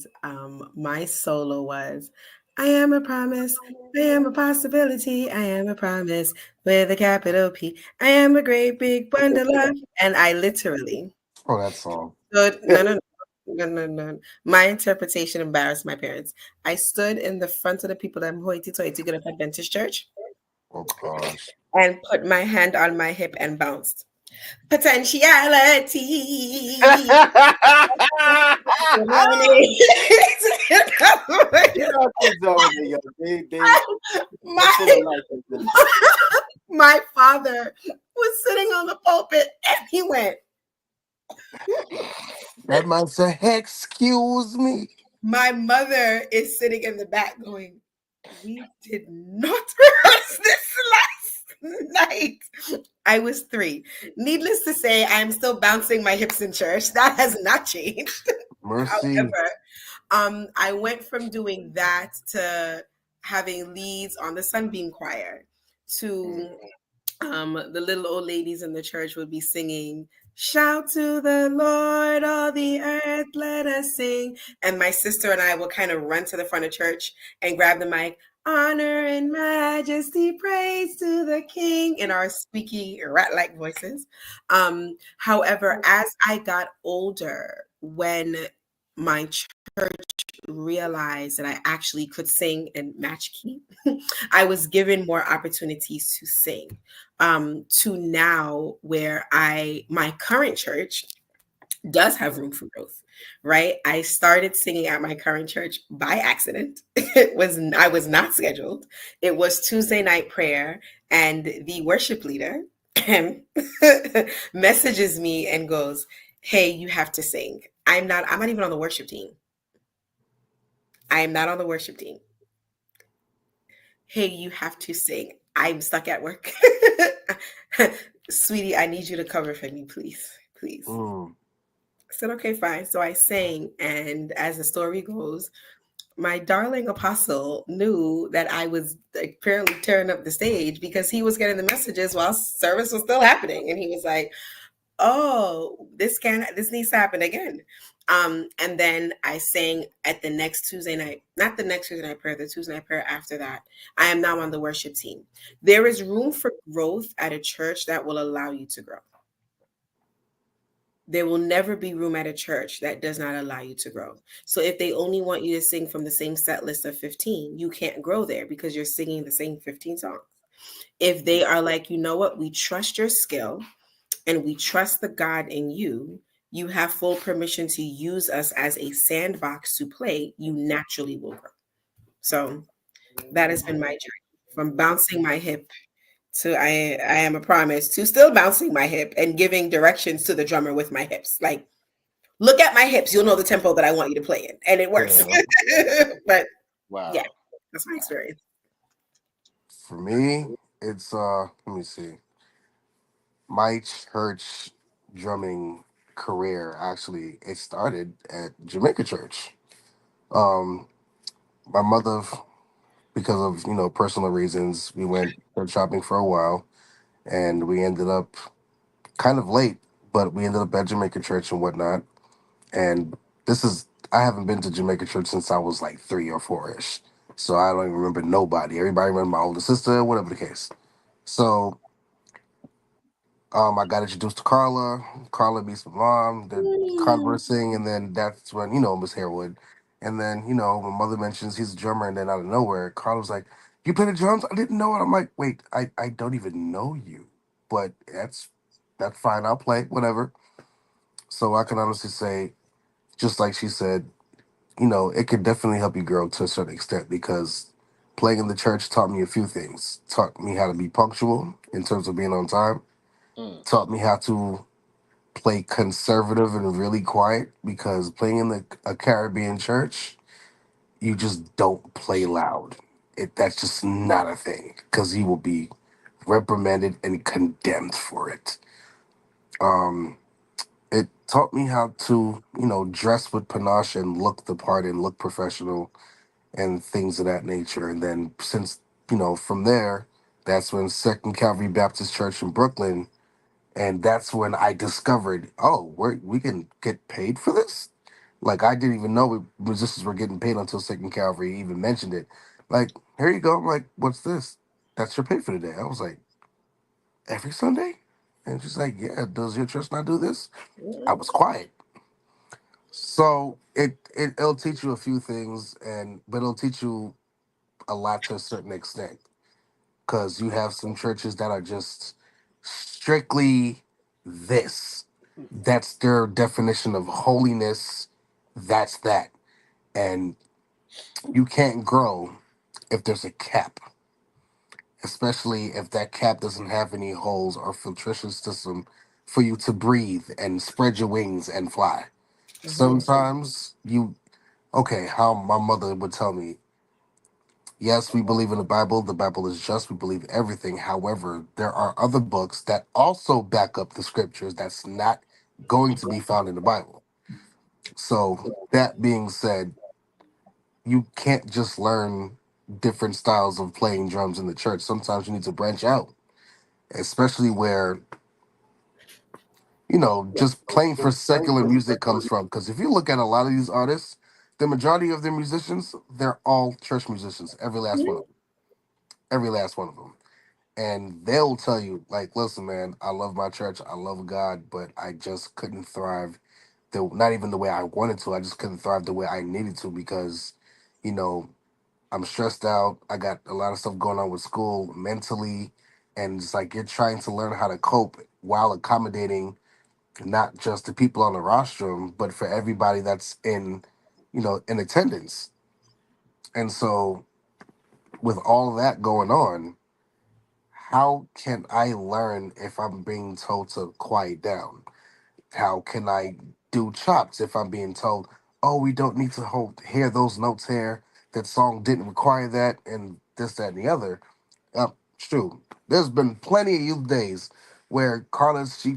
B: my solo was, "I am a promise, I am a possibility, I am a promise with a capital P. I am a great big bundle of," and I literally
C: Oh, that song.
B: stood. No, no, no, no, no, no. My interpretation embarrassed my parents. I stood in the front of the people that I'm hoity-toity good at Adventist church
C: Oh gosh.
B: and put my hand on my hip and bounced. Potentiality. Good morning.
A: Get out kids over there, yo. They
B: my
A: full of life and goodness.
B: my father was sitting on the pulpit and he went,
C: That man said, "Excuse me."
B: my mother is sitting in the back going, we did not rehearse this last night. I was 3. Needless to say, I am still bouncing my hips in church. That has not changed.
C: Mercy.
B: However, I went from doing that to having leads on the Sunbeam Choir to the little old ladies in the church would be singing, "Shout to the Lord, all the earth, let us sing." And my sister and I will kind of run to the front of church and grab the mic. "Honor and majesty, praise to the King," in our squeaky rat-like voices. However, as I got older, when my church realized that I actually could sing and match key, I was given more opportunities to sing. To now where my current church does have room for growth, right? I started singing at my current church by accident. I was not scheduled. It was Tuesday night prayer, and the worship leader messages me and goes, "Hey, you have to sing." I'm not even on the worship team. I am not on the worship team. "Hey, you have to sing. I'm stuck at work." "Sweetie, I need you to cover for me, please. Please."
C: Mm.
B: I said, "Okay, fine." So I sang. And as the story goes, my darling apostle knew that I was apparently tearing up the stage because he was getting the messages while service was still happening. And he was like, "Oh, this needs to happen again." And then I sang at the next Tuesday night, not the next Tuesday night prayer, the Tuesday night prayer after that. I am now on the worship team. There is room for growth at a church that will allow you to grow. There will never be room at a church that does not allow you to grow. So if they only want you to sing from the same set list of 15, you can't grow there because you're singing the same 15 songs. If they are like, "You know what, we trust your skill and we trust the God in you, you have full permission to use us as a sandbox to play," you naturally will grow. So that has been my journey from bouncing my hip to I am a promise to still bouncing my hip and giving directions to the drummer with my hips. Like, Look at my hips, you'll know the tempo that I want you to play in, and it works.
C: Yeah.
B: But yeah,
A: Wow.
B: that's my experience.
C: For me, it's let me see. My church drumming career actually it started at Jamaica Church. Um my mother, because of personal reasons, we went church shopping for a while, and we ended up kind of late, but we ended up at Jamaica Church and whatnot. And this is I haven't been to Jamaica Church since I was like 3 or 4 ish, so I don't even remember nobody. Everybody remember my older sister, whatever the case. So I got introduced to Carla. Carla meets my mom. They're conversing, and then that's when Miss Harewood, and then my mother mentions he's a drummer, and then out of nowhere, Carla was like, "You play the drums? I didn't know it." I'm like, "Wait, I don't even know you, but that's fine. I'll play whatever." So I can honestly say, just like she said, it could definitely help you grow to a certain extent because playing in the church taught me a few things. Taught me how to be punctual in terms of being on time.
A: Mm,
C: Taught me how to play conservative and really quiet because playing in a Caribbean church, you just don't play loud. That's just not a thing because you will be reprimanded and condemned for it. Um, it taught me how to, dress with panache and look the part and look professional and things of that nature. And then since, from there, that's when Second Calvary Baptist Church in Brooklyn, and that's when I discovered, oh, we can get paid for this. Like I didn't even know musicians were getting paid until Second Calvary even mentioned it. Like, here you go. I'm like, what's this? That's your pay for the day. I was like, every Sunday? And she's like, yeah, does your church not do this? I was quiet. So it'll teach you a few things, but it'll teach you a lot to a certain extent because you have some churches that are just strictly this. That's their definition of holiness. That's that. And you can't grow if there's a cap, especially if that cap doesn't have any holes or filtration system for you to breathe and spread your wings and fly.
B: Hmm.
C: Sometimes okay, how my mother would tell me, yes, we believe in the Bible. The Bible is just. We believe everything. However, there are other books that also back up the scriptures that's not going to be found in the Bible. So, that being said, you can't just learn different styles of playing drums in the church. Sometimes you need to branch out, especially where, just playing for secular music comes from. Because if you look at a lot of these artists, the majority of their musicians, they're all church musicians, every last one of them. Every last one of them. And they'll tell you, like, listen, man, I love my church, I love God, but I just couldn't thrive not even the way I wanted to. I just couldn't thrive the way I needed to because, you know, I'm stressed out. I got a lot of stuff going on with school mentally, and it's like you're trying to learn how to cope while accommodating not just the people on the rostrum, but for everybody that's in attendance. And so, with all that going on, how can I learn if I'm being told to quiet down? How can I do chops if I'm being told, oh, we don't need to hear those notes here. That song didn't require that, and this, that, and the other. It's true. There's been plenty of youth days where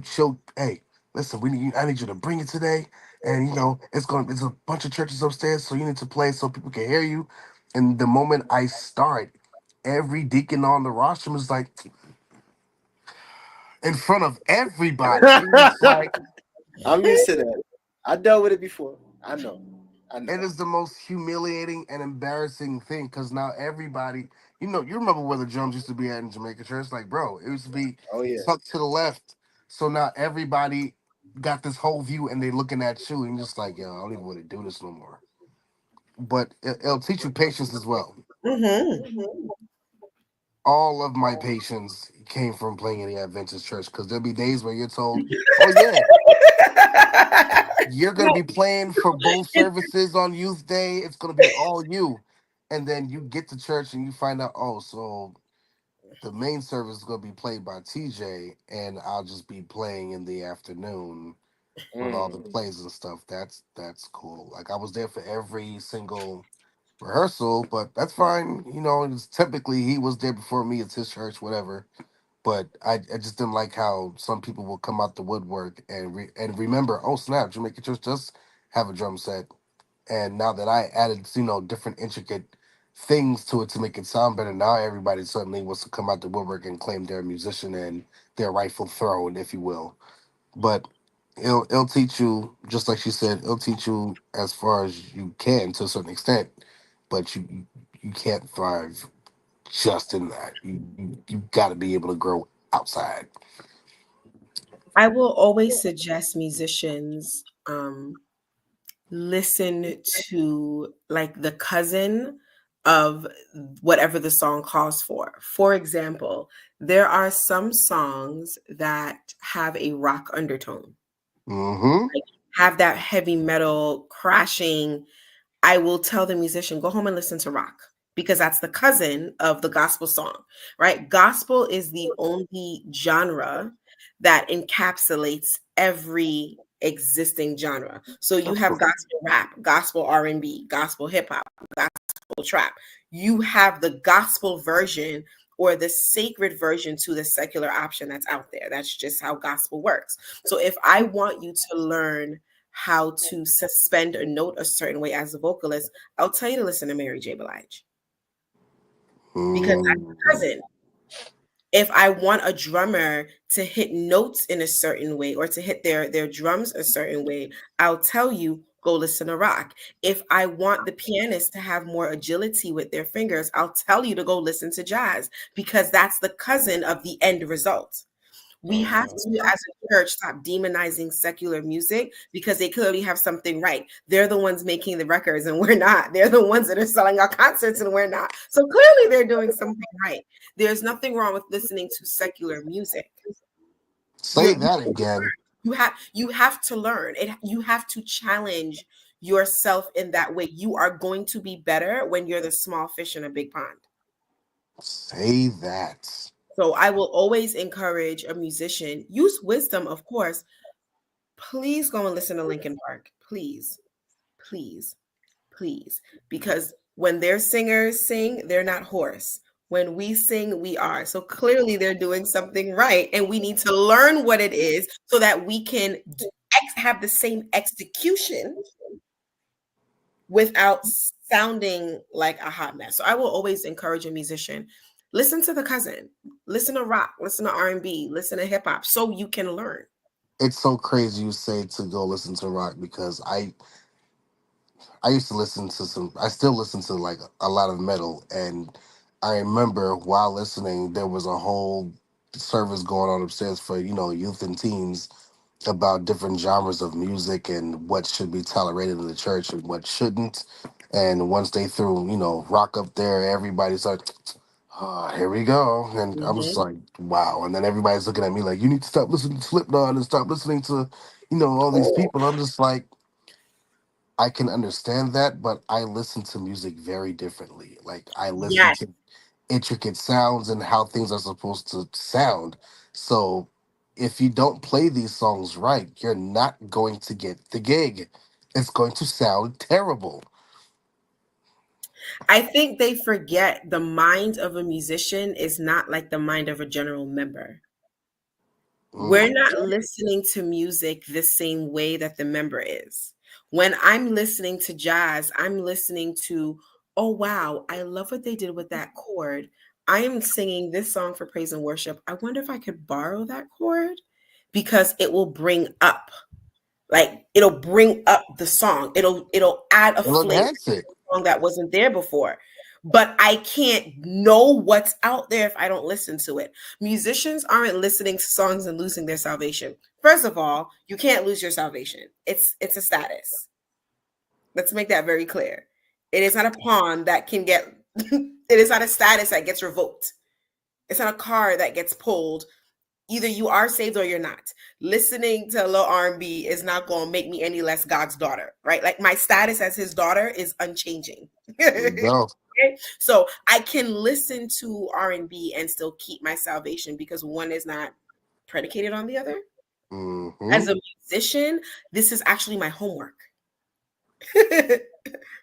C: she'll, hey, listen, I need you to bring it today, and it's a bunch of churches upstairs, so you need to play so people can hear you. And the moment I start, every deacon on the rostrum is like, in front of everybody. And it's like,
A: I'm used to that. I dealt with it before. I know. I know.
C: it is the most humiliating and embarrassing thing because now everybody, you remember where the drums used to be at in Jamaica Church? Like, bro, it used to be
A: Oh yeah.
C: tucked to the left. So now everybody got this whole view and they looking at you and just like, yo, I don't even want to do this no more. But it'll teach you patience as well.
B: Hmm.
C: All of my patience came from playing in the Adventist church because there'll be days where you're told, oh, yeah, you're gonna be playing for both services on Youth Day. It's gonna be all you, and then you get to church and you find out, oh, so the main service is gonna be played by TJ, and I'll just be playing in the afternoon. with all the
A: Mm.
C: plays and stuff. That's cool. Like I was there for every single rehearsal, but that's fine. You know, it's typically he was there before me. It's his church, whatever. But I just didn't like how some people will come out the woodwork and remember, oh snap, Jamaica Church does have a drum set. And now that I added, different intricate things to it to make it sound better, now everybody suddenly wants to come out the woodwork and claim they're a musician and their rightful throne, if you will. But it'll teach you, just like she said, it'll teach you as far as you can to a certain extent. But you can't thrive just in that. You got to be able to grow outside.
B: I will always suggest musicians listen to like the cousin of whatever the song calls for. For example, there are some songs that have a rock undertone,
C: Mm-hmm.
B: like have that heavy metal crashing. I will tell the musician, go home and listen to rock because that's the cousin of the gospel song, right? Gospel is the only genre that encapsulates every existing genre. So you have gospel rap, gospel R&B, gospel hip hop, gospel trap. You have the gospel version or the sacred version to the secular option that's out there. That's just how gospel works. So if I want you to learn how to suspend a note a certain way as a vocalist, I'll tell you to listen to Mary J. Blige because that's
C: Mm.
B: the cousin. If I want a drummer to hit notes in a certain way or to hit their drums a certain way, I'll tell you go listen to rock. If I want the pianist to have more agility with their fingers, I'll tell you to go listen to jazz because that's the cousin of the end result. We have to, as a church, stop demonizing secular music because they clearly have something right. They're the ones making the records and we're not. They're the ones that are selling our concerts and we're not. So clearly they're doing something right. There's nothing wrong with listening to secular music.
C: Say that again.
B: You have to learn it. You have to challenge yourself in that way. You are going to be better when you're the small fish in a big pond.
C: Say that.
B: So I will always encourage a musician, use wisdom, of course. Please go and listen to Linkin Park. Please, please, please. Because when their singers sing, they're not hoarse. When we sing, we are. So clearly they're doing something right. And we need to learn what it is so that we can have the same execution without sounding like a hot mess. So I will always encourage a musician, listen to the cousin, listen to rock, listen to R&B, listen to hip hop so you can learn.
C: It's so crazy you say to go listen to rock because I used to listen to some. I still listen to like a lot of metal, and I remember while listening, there was a whole service going on upstairs for youth and teens about different genres of music and what should be tolerated in the church and what shouldn't. And once they threw rock up there, everybody's like, "Oh, here we go," and I was
B: Mhm.
C: like, "Wow!" And then everybody's looking at me like, "You need to stop listening to Slipknot and stop listening to all these
B: Oh,
C: people." I'm just like, I can understand that, but I listen to music very differently. Like I listen
B: yes.
C: to intricate sounds and how things are supposed to sound. So if you don't play these songs right, you're not going to get the gig. It's going to sound terrible.
B: I think they forget the mind of a musician is not like the mind of a general member. We're
C: Mm.
B: not listening to music the same way that the member is. When I'm listening to jazz, I'm listening to, oh, wow, I love what they did with that chord. I am singing this song for praise and worship. I wonder if I could borrow that chord because it will bring up, like, it'll bring up the song. It'll add a
C: Well,
B: flavor
C: enhance it.
B: song that wasn't there before. But I can't know what's out there if I don't listen to it. Musicians aren't listening to songs and losing their salvation. First of all, you can't lose your salvation. It's a status. Let's make that very clear. It is not a pawn that can get it is not a status that gets revoked. It's not a car that gets pulled. Either you are saved or you're not. Listening to a little R&B is not going to make me any less God's daughter, right? Like my status as his daughter is unchanging.
C: There you go.
B: Okay? So I can listen to R&B and still keep my salvation because one is not predicated on the other.
C: Mm-hmm.
B: As a musician, this is actually my homework.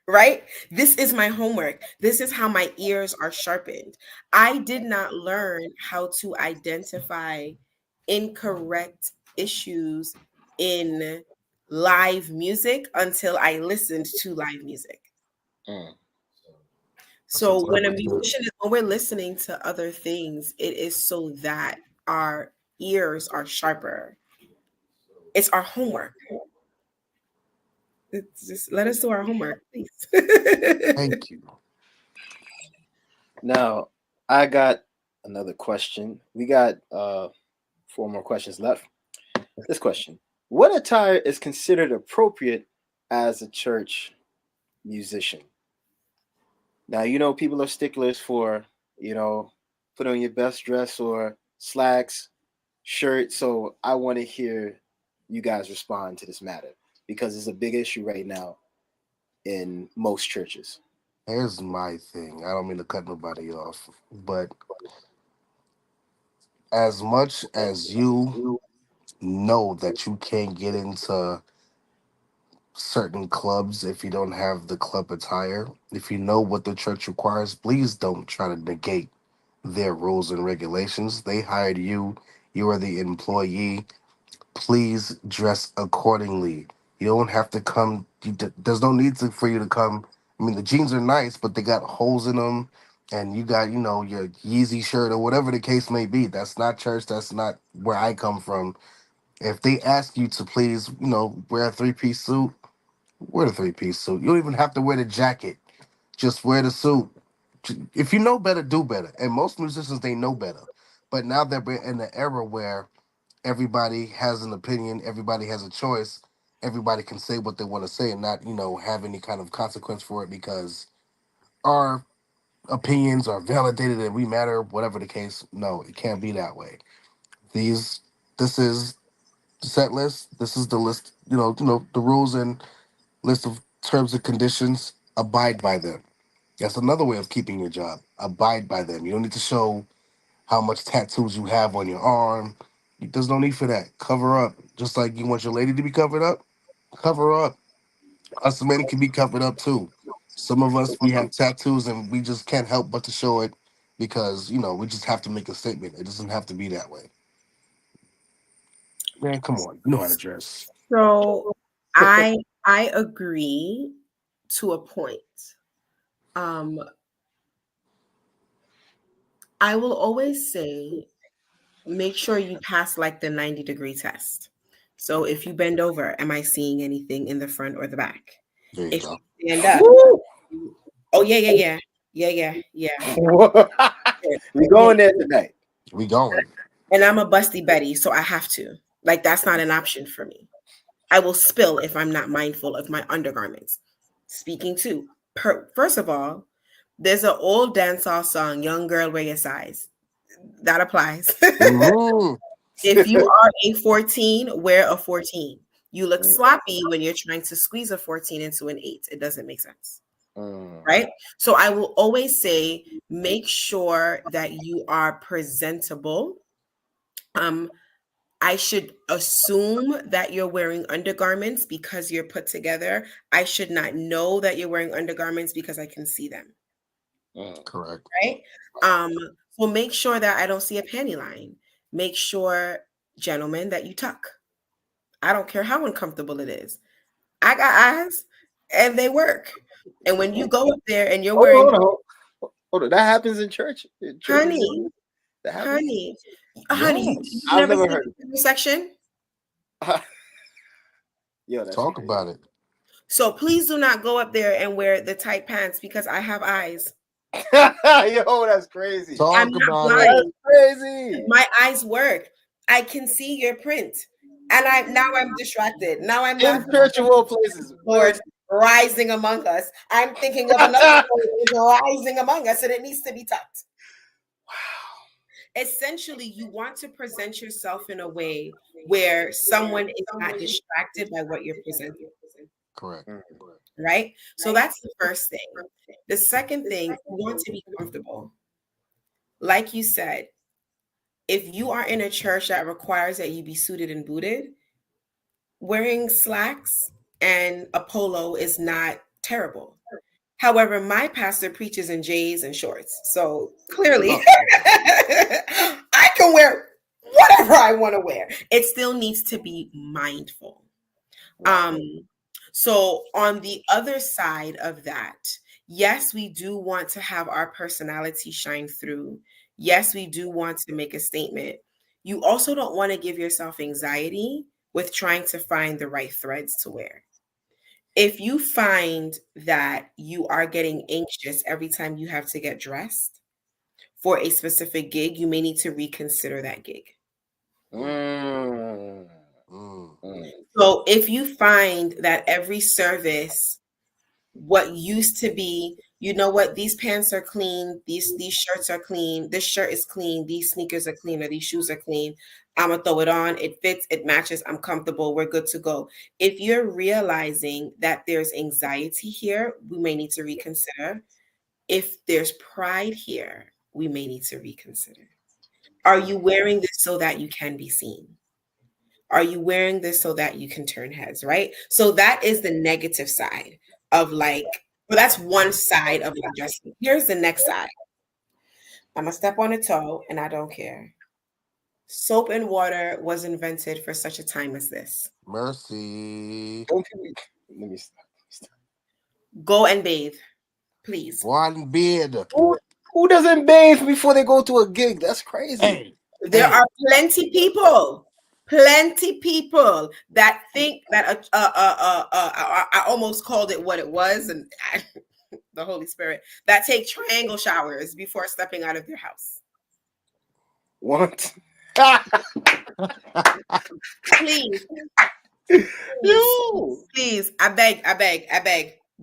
B: Right? This is my homework. This is how my ears are sharpened. I did not learn how to identify incorrect issues in live music until I listened to live music.
A: Mm.
C: That's
B: So when a
C: exactly it.
B: musician is when we're listening to other things, it is so that our ears are sharper. It's our homework. It's just let us do our homework, please.
C: Thank you.
A: Now, I got another question. We got four more questions left. This question: what attire is considered appropriate as a church musician? Now, people are sticklers for, you know, put on your best dress or slacks, shirt. So I want to hear you guys respond to this matter because it's a big issue right now in most churches.
C: Here's my thing. I don't mean to cut nobody off, but as much as you know that you can't get into certain clubs if you don't have the club attire, if you know what the church requires, please don't try to negate their rules and regulations. They hired you, you are the employee. Please dress accordingly. You don't have to come. There's no need for you to come. I mean, the jeans are nice, but they got holes in them, and you got your Yeezy shirt or whatever the case may be. That's not church. That's not where I come from. If they ask you to please, wear a 3-piece suit, wear the 3-piece suit. You don't even have to wear the jacket. Just wear the suit. If you know better, do better. And most musicians they know better. But now that we're in the era where everybody has an opinion, everybody has a choice, everybody can say what they want to say and not, have any kind of consequence for it because our opinions are validated and we matter, whatever the case. No, it can't be that way. These this is the set list. This is the list, the rules and list of terms and conditions. Abide by them. That's another way of keeping your job. Abide by them. You don't need to show how much tattoos you have on your arm. There's no need for that. Cover up. Just like you want your lady to be covered up, cover up. Us men can be covered up too. Some of us, we have tattoos and we just can't help but to show it because, we just have to make a statement. It doesn't have to be that way. Man, come on. You know how to dress.
B: So I agree to a point. Um, I will always say make sure you pass like the 90-degree test. So if you bend over, am I seeing anything in the front or the back?
C: There you
B: If
C: go.
B: you stand up,
A: Woo!
B: oh yeah.
A: We
B: Yeah.
A: going there tonight.
C: We going.
B: And I'm a busty Betty, so I have to. Like that's not an option for me. I will spill if I'm not mindful of my undergarments. Speaking to, first of all, there's an old dancehall song, "Young Girl, Wear Your Size." That applies.
C: Mm-hmm.
B: If you are a 14, wear a 14. You look sloppy when you're trying to squeeze a 14 into an 8. It doesn't make sense.
A: Mm.
B: Right? So I will always say make sure that you are presentable. Um, I should assume that you're wearing undergarments because you're put together. I should not know that you're wearing undergarments because I can see them.
A: Mm.
C: Correct.
B: Right? Um, so make sure that I don't see a panty line. Make sure, gentlemen, that you tuck. I don't care how uncomfortable it is. I got eyes and they work. And when you go up there and you're
A: Hold on,
B: wearing,
A: hold on. That happens in church. In churches,
B: honey,
A: that happens.
B: honey, you've
C: Yes.
A: I've
B: never
A: never
B: seen
A: heard.
B: a section?
A: Yo, that's
C: Talk
A: crazy.
C: about it.
B: So please do not go up there and wear the tight pants because I have eyes.
A: Yo, that's crazy.
B: I'm
C: Talk
B: not
C: about it.
A: That's
B: blind.
A: crazy.
B: My eyes work. I can see your print. And I'm distracted. Now I'm
A: In
B: not
A: church of all places.
B: Lord rising among us. I'm thinking of another Lord who is rising among us and it needs to be tucked. Essentially, you want to present yourself in a way where someone is not distracted by what you're presenting,
C: Correct.
A: Mm.
B: right? So that's the first thing. The second thing, you want to be comfortable. Like you said, if you are in a church that requires that you be suited and booted, wearing slacks and a polo is not terrible. However, my pastor preaches in J's and shorts. So clearly,
C: Oh,
B: I can wear whatever I want to wear. It still needs to be mindful.
A: Right.
B: So on the other side of that, yes, we do want to have our personality shine through. Yes, we do want to make a statement. You also don't want to give yourself anxiety with trying to find the right threads to wear. If you find that you are getting anxious every time you have to get dressed for a specific gig, you may need to reconsider that gig.
A: Mm.
C: mm,
A: Mm.
B: So if you find that every service, what used to be, you know what, these pants are clean, these shirts are clean, this shirt is clean, these sneakers are clean, or these shoes are clean, I'm gonna throw it on, it fits, it matches, I'm comfortable, we're good to go. If you're realizing that there's anxiety here, we may need to reconsider. If there's pride here, we may need to reconsider. Are you wearing this so that you can be seen? Are you wearing this so that you can turn heads, right? So that is the negative side of like, well, that's one side of like dressing. Here's the next side. I'm gonna step on a toe and I don't care. Soap and water was invented for such a time as this.
C: mercy.
A: Don't people, let me stop.
B: Go and bathe, please.
C: One beard.
A: Who doesn't bathe before they go to a gig? That's crazy.
C: Hey,
B: There
C: hey,
B: are plenty people that think that I almost called it what it was, and the Holy Spirit, that take triangle showers before stepping out of their house.
A: What?
B: Please, please,
A: Yo.
B: please, I beg,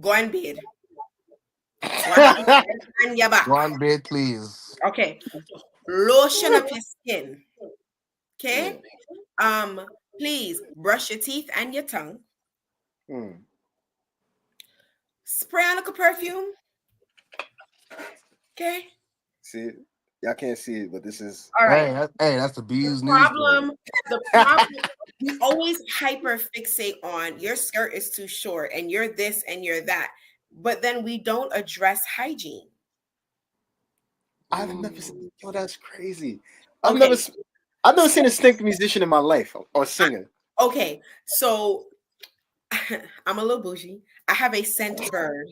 B: go and bed. Wash your head and your back.
C: one beard, please.
B: Okay. Lotion up your skin.
A: Yeah.
B: Okay. Please brush your teeth and your tongue.
A: Hmm.
B: Spray on a perfume. Okay.
A: See, y'all can't see it, but this is.
B: All right.
C: That's the Bees News.
B: The problem, we always hyper fixate on your skirt is too short and you're this and you're that, but then we don't address hygiene.
A: I've never. Yo, that's crazy.
B: Okay.
A: I've never seen a stink musician in my life or singer.
B: Okay. So I'm a little bougie. I have a scent bird.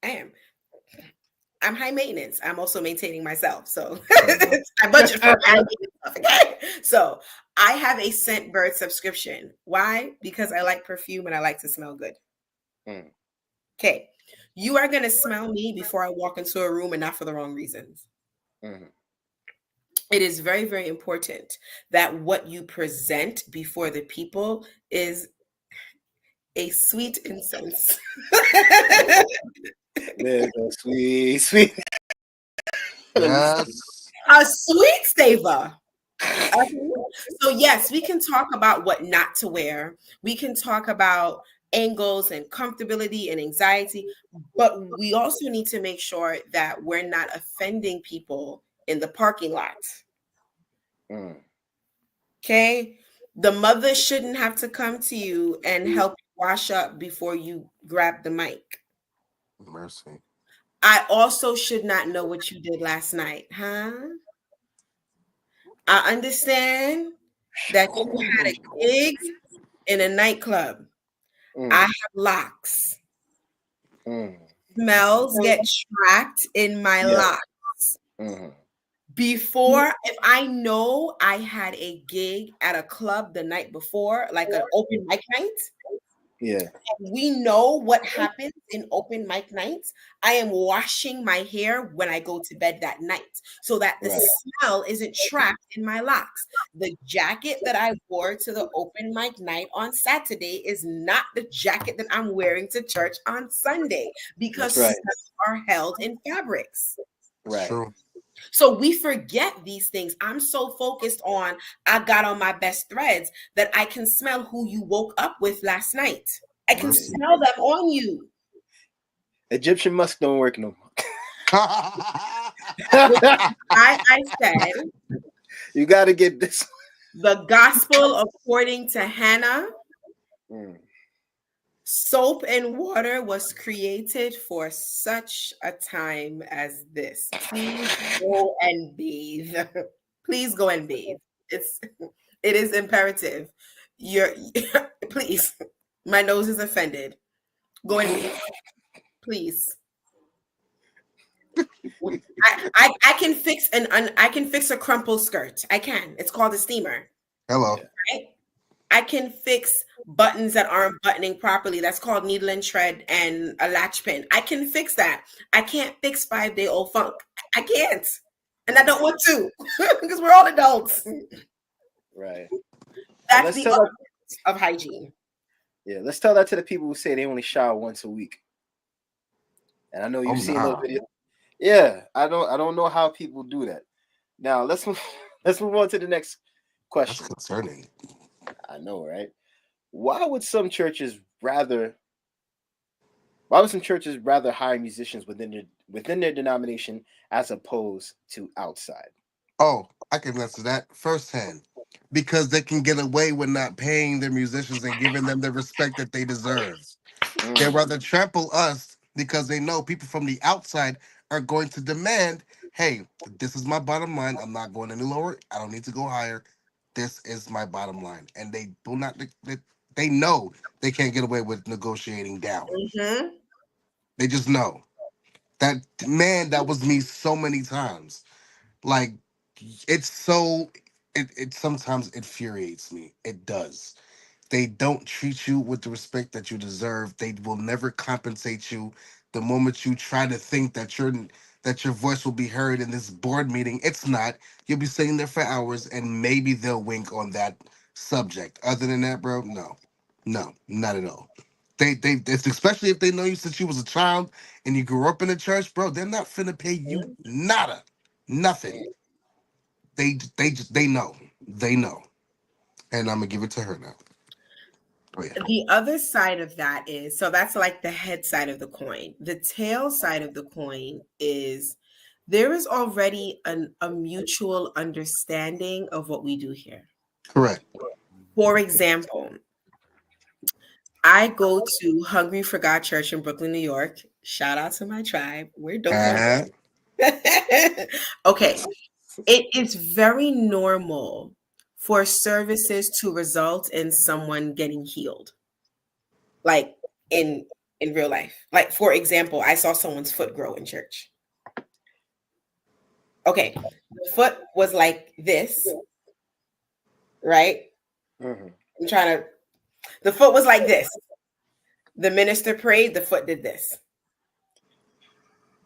B: I am. I'm high maintenance. I'm also maintaining myself. So I budget for high maintenance stuff. Okay. So I have a scent bird subscription. Why? Because I like perfume and I like to smell good.
A: Mm.
B: Okay. You are going to smell me before I walk into a room and not for the wrong reasons.
A: Mhm.
B: It is very, very important that what you present before the people is a sweet incense.
A: There's a sweet, sweet.
C: Yes.
B: A sweet savor. Okay. So yes, we can talk about what not to wear. We can talk about angles and comfortability and anxiety, but we also need to make sure that we're not offending people in the parking lot.
A: Mm.
B: Okay? The mother shouldn't have to come to you and help you wash up before you grab the mic.
C: Mercy.
B: I also should not know what you did last night, huh? I understand that you had a gig in a nightclub. I have locks.
A: Mm.
B: Smells get tracked in my
A: Yeah.
B: locks.
A: Mhm.
B: Before, if I know I had a gig at a club the night before, like an open mic night,
A: Yeah.
B: we know what happens in open mic nights. I am washing my hair when I go to bed that night so that the
A: Right.
B: smell isn't trapped in my locks. The jacket that I wore to the open mic night on Saturday is not the jacket that I'm wearing to church on Sunday because
A: That's right.
B: smells are held in fabrics.
C: It's
A: Right.
C: true.
B: So we forget these things. I'm so focused on I got on my best threads that I can smell who you woke up with last night. I can
C: Mercy.
B: smell them on you.
A: Egyptian musk don't work no more.
B: I said
A: You got to get this.
B: The gospel according to Hannah.
A: Mm.
B: Soap and water was created for such a time as this. Please go and bathe. Please go and bathe. It is imperative. You're please. My nose is offended. Go and bathe. Please. I can fix I can fix a crumpled skirt. I can. It's called a steamer.
C: Hello.
A: Yeah.
B: Right? I can fix buttons that aren't buttoning properly. That's called needle and thread and a latch pin. I can fix that. I can't fix 5-day-old funk. I can't. And I don't want to because we're all adults.
A: Right. And
B: That's
A: let's
B: the
A: tell that.
B: opposite of hygiene.
A: Yeah, let's tell that to the people who say they only shower once a week. And I know
C: Oh
A: you've seen those
C: nah.
A: videos. Yeah, I don't know how people do that. Now let's move on to the next
C: That's
A: question.
C: concerning.
A: I know, right? Why would some churches rather why would some churches rather hire musicians within their denomination as opposed to outside?
C: Oh, I can answer that firsthand. Because they can get away with not paying their musicians and giving them the respect that they deserve. They
A: Mm,
C: rather trample us because they know people from the outside are going to demand, hey, this is my bottom line. I'm not going any lower. I don't need to go higher. This is my bottom line. And they do not, they know they can't get away with negotiating down.
B: Mm-hmm.
C: They just know. That, man, that was me so many times. Like, it's so, it sometimes infuriates me. It does. They don't treat you with the respect that you deserve. They will never compensate you. The moment you try to think that your voice will be heard in this board meeting, it's not. You'll be sitting there for hours, and maybe they'll wink on that subject. Other than that, bro, no, no, not at all. It's especially if they know you since you was a child and you grew up in the church, bro. They're not finna pay you nada, nothing. They know, they know, and I'm gonna give it to her now. Oh yeah.
B: The other side of that is so that's like the head side of the coin. The tail side of the coin is there is already a mutual understanding of what we do here.
C: Correct.
B: For example, I go to Hungry for God Church in Brooklyn, New York. Shout out to my tribe. We're dope on
C: Uh,
B: okay. It is very normal for services to result in someone getting healed. Like in real life. Like for example, I saw someone's foot grow in church. Okay. The foot was like this, right?
A: mhm.
B: I'm trying to the foot was like this. The minister prayed, the foot did this.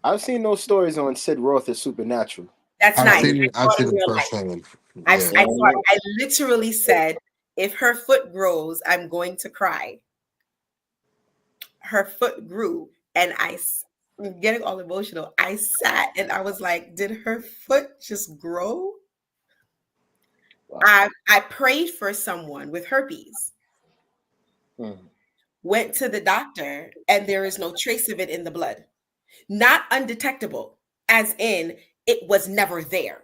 A: I've seen those stories on Sid Roth is Supernatural.
B: That's
C: I've
B: nice.
A: And
C: seen
B: I
C: it. I've
B: saw it
C: seen
B: in
C: it
B: real life.
C: firsthand. Yeah.
A: and
B: I literally said, if her foot grows, I'm going to cry. Her foot grew, and I'm getting all emotional. I sat and I was like, did her foot just grow?
A: wow.
B: I prayed for someone with herpes,
A: Mhm.
B: went to the doctor, and there is no trace of it in the blood. Not undetectable, as in it was never there.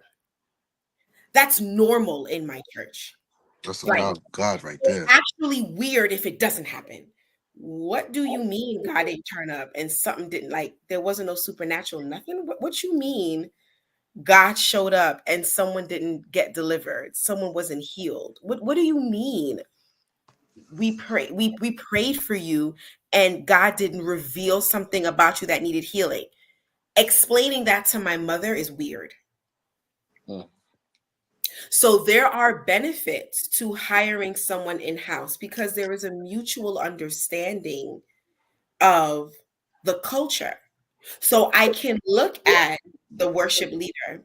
B: That's normal in my church.
C: That's a
B: Like,
C: God right
B: it's
C: there.
B: actually weird if it doesn't happen. What do you mean God didn't turn up and something didn't like there wasn't no supernatural nothing? What you mean God showed up and someone didn't get delivered, someone wasn't healed? What do you mean? We prayed for you and God didn't reveal something about you that needed healing. Explaining that to my mother is weird.
A: Mm.
B: So there are benefits to hiring someone in-house because there is a mutual understanding of the culture. So I can look at the worship leader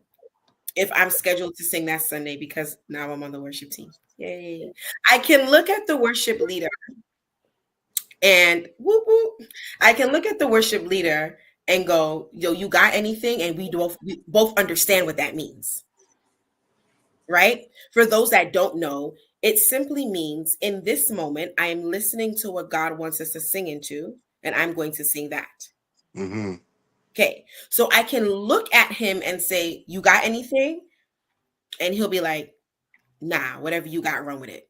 B: if I'm scheduled to sing that Sunday because now I'm on the worship team. Yay. I can look at the worship leader and whoop, whoop. I can look at the worship leader and go, yo, you got anything? And we both understand what that means. Right? For those that don't know, it simply means in this moment, I am listening to what God wants us to sing into, and I'm going to sing that.
C: Mm-hmm.
B: Okay. So I can look at him and say, you got anything? And he'll be like, nah, whatever you got, run with it.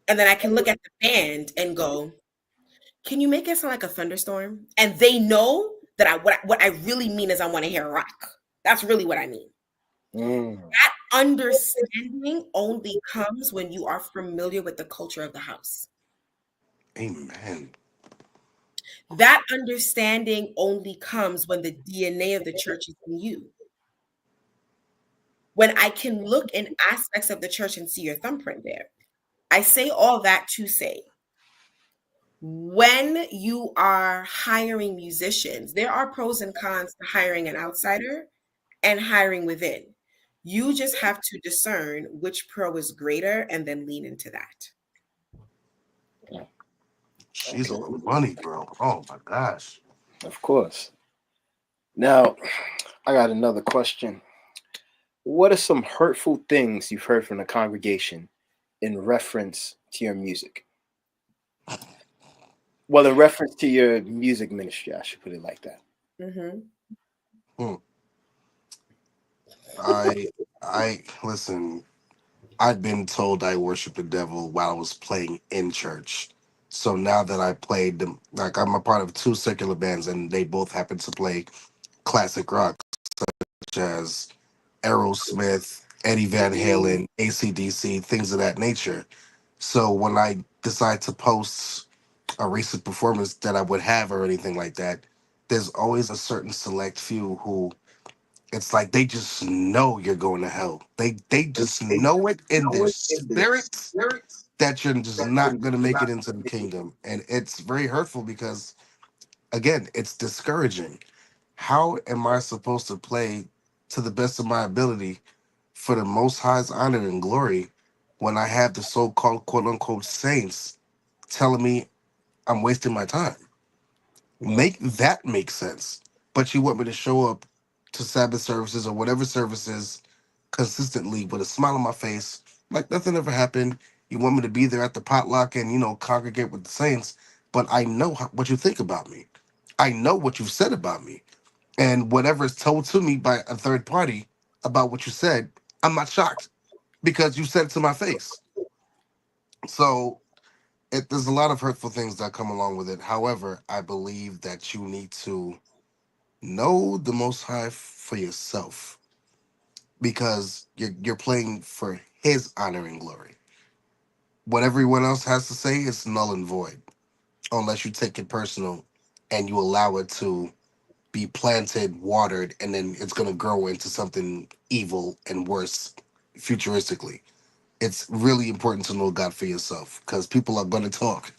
B: And then I can look at the band and go, can you make it sound like a thunderstorm? And they know that what I really mean is I want to hear rock. That's really what I mean. That understanding only comes when you are familiar with the culture of the house.
C: Amen.
B: That understanding only comes when the DNA of the church is in you. When I can look in aspects of the church and see your thumbprint there. I say all that to say, when you are hiring musicians, there are pros and cons to hiring an outsider and hiring within. You just have to discern which pro is greater and then lean into that.
C: She's
A: Okay.
C: on the money, bro. Oh my gosh.
A: Of course. Now, I got another question. What are some hurtful things you've heard from the congregation in reference to your music? Well, in reference to your music ministry, I should put it like that.
B: Mm-hmm.
C: Hmm. I listen. I'd been told I worshiped the devil while I was playing in church. So now that I played them, like I'm a part of two secular bands, and they both happen to play classic rock, such as Aerosmith, Eddie Van Halen, AC/DC, things of that nature. So when I decide to post a recent performance that I would have or anything like that, there's always a certain select few who it's like they just know you're going to hell. They just know it in their spirit that you're just not going to make it into the kingdom. And it's very hurtful because again, it's discouraging. How am I supposed to play to the best of my ability for the most high's honor and glory when I have the so-called quote unquote saints telling me I'm wasting my time? Make that make sense. But you want me to show up to Sabbath services or whatever services consistently with a smile on my face, like nothing ever happened. You want me to be there at the potluck and, congregate with the saints, but I know what you think about me. I know what you've said about me. And whatever is told to me by a third party about what you said, I'm not shocked because you said it to my face. So there's a lot of hurtful things that come along with it. However, I believe that you need to know the Most High for yourself because you're playing for His honor and glory. What everyone else has to say is null and void unless you take it personal and you allow it to be planted, watered, and then it's going to grow into something evil and worse futuristically. It's really important to know God for yourself because people are going to talk.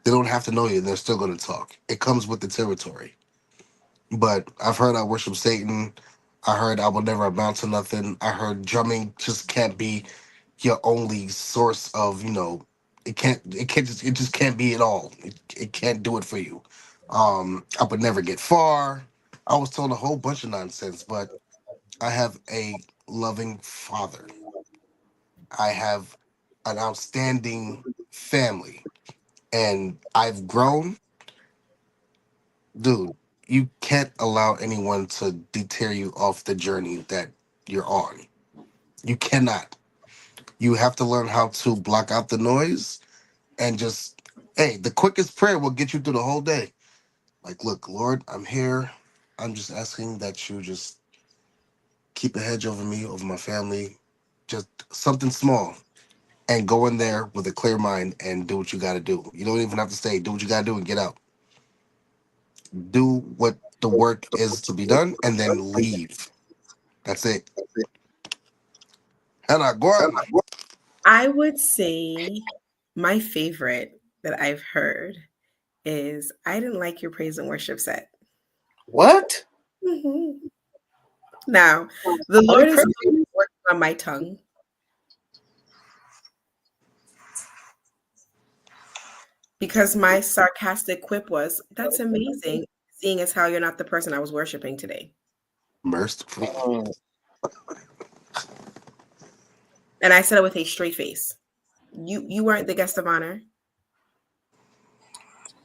C: They don't have to know you, and they're still going to talk. It comes with the territory. But I've heard I worship Satan. I heard I will never amount to nothing. I heard drumming just can't be your only source of, it just can't be it all. It can't do it for you. I would never get far. I was told a whole bunch of nonsense, but I have a loving father. I have an outstanding family, and I've grown. Dude, you can't allow anyone to deter you off the journey that you're on. You cannot. You have to learn how to block out the noise and just, hey, the quickest prayer will get you through the whole day. Like, look, Lord, I'm here. I'm just asking that you just keep a hedge over me, over my family, just something small. And go in there with a clear mind and do what you got to do. You don't even have to stay. Do what you got to do and get out. Do what the work is to be done and then leave. That's it. Hannah, go on.
B: I would say my favorite that I've heard is I didn't like your praise and worship set.
A: What?
B: Mhm. Now, the
A: Are you
B: Lord is
A: crazy?
B: working on my tongue because my sarcastic quip was, that's amazing, seeing as how you're not the person I was worshiping today.
C: Merciful.
A: Mm,
B: And I said it with a straight face. You weren't the guest of honor.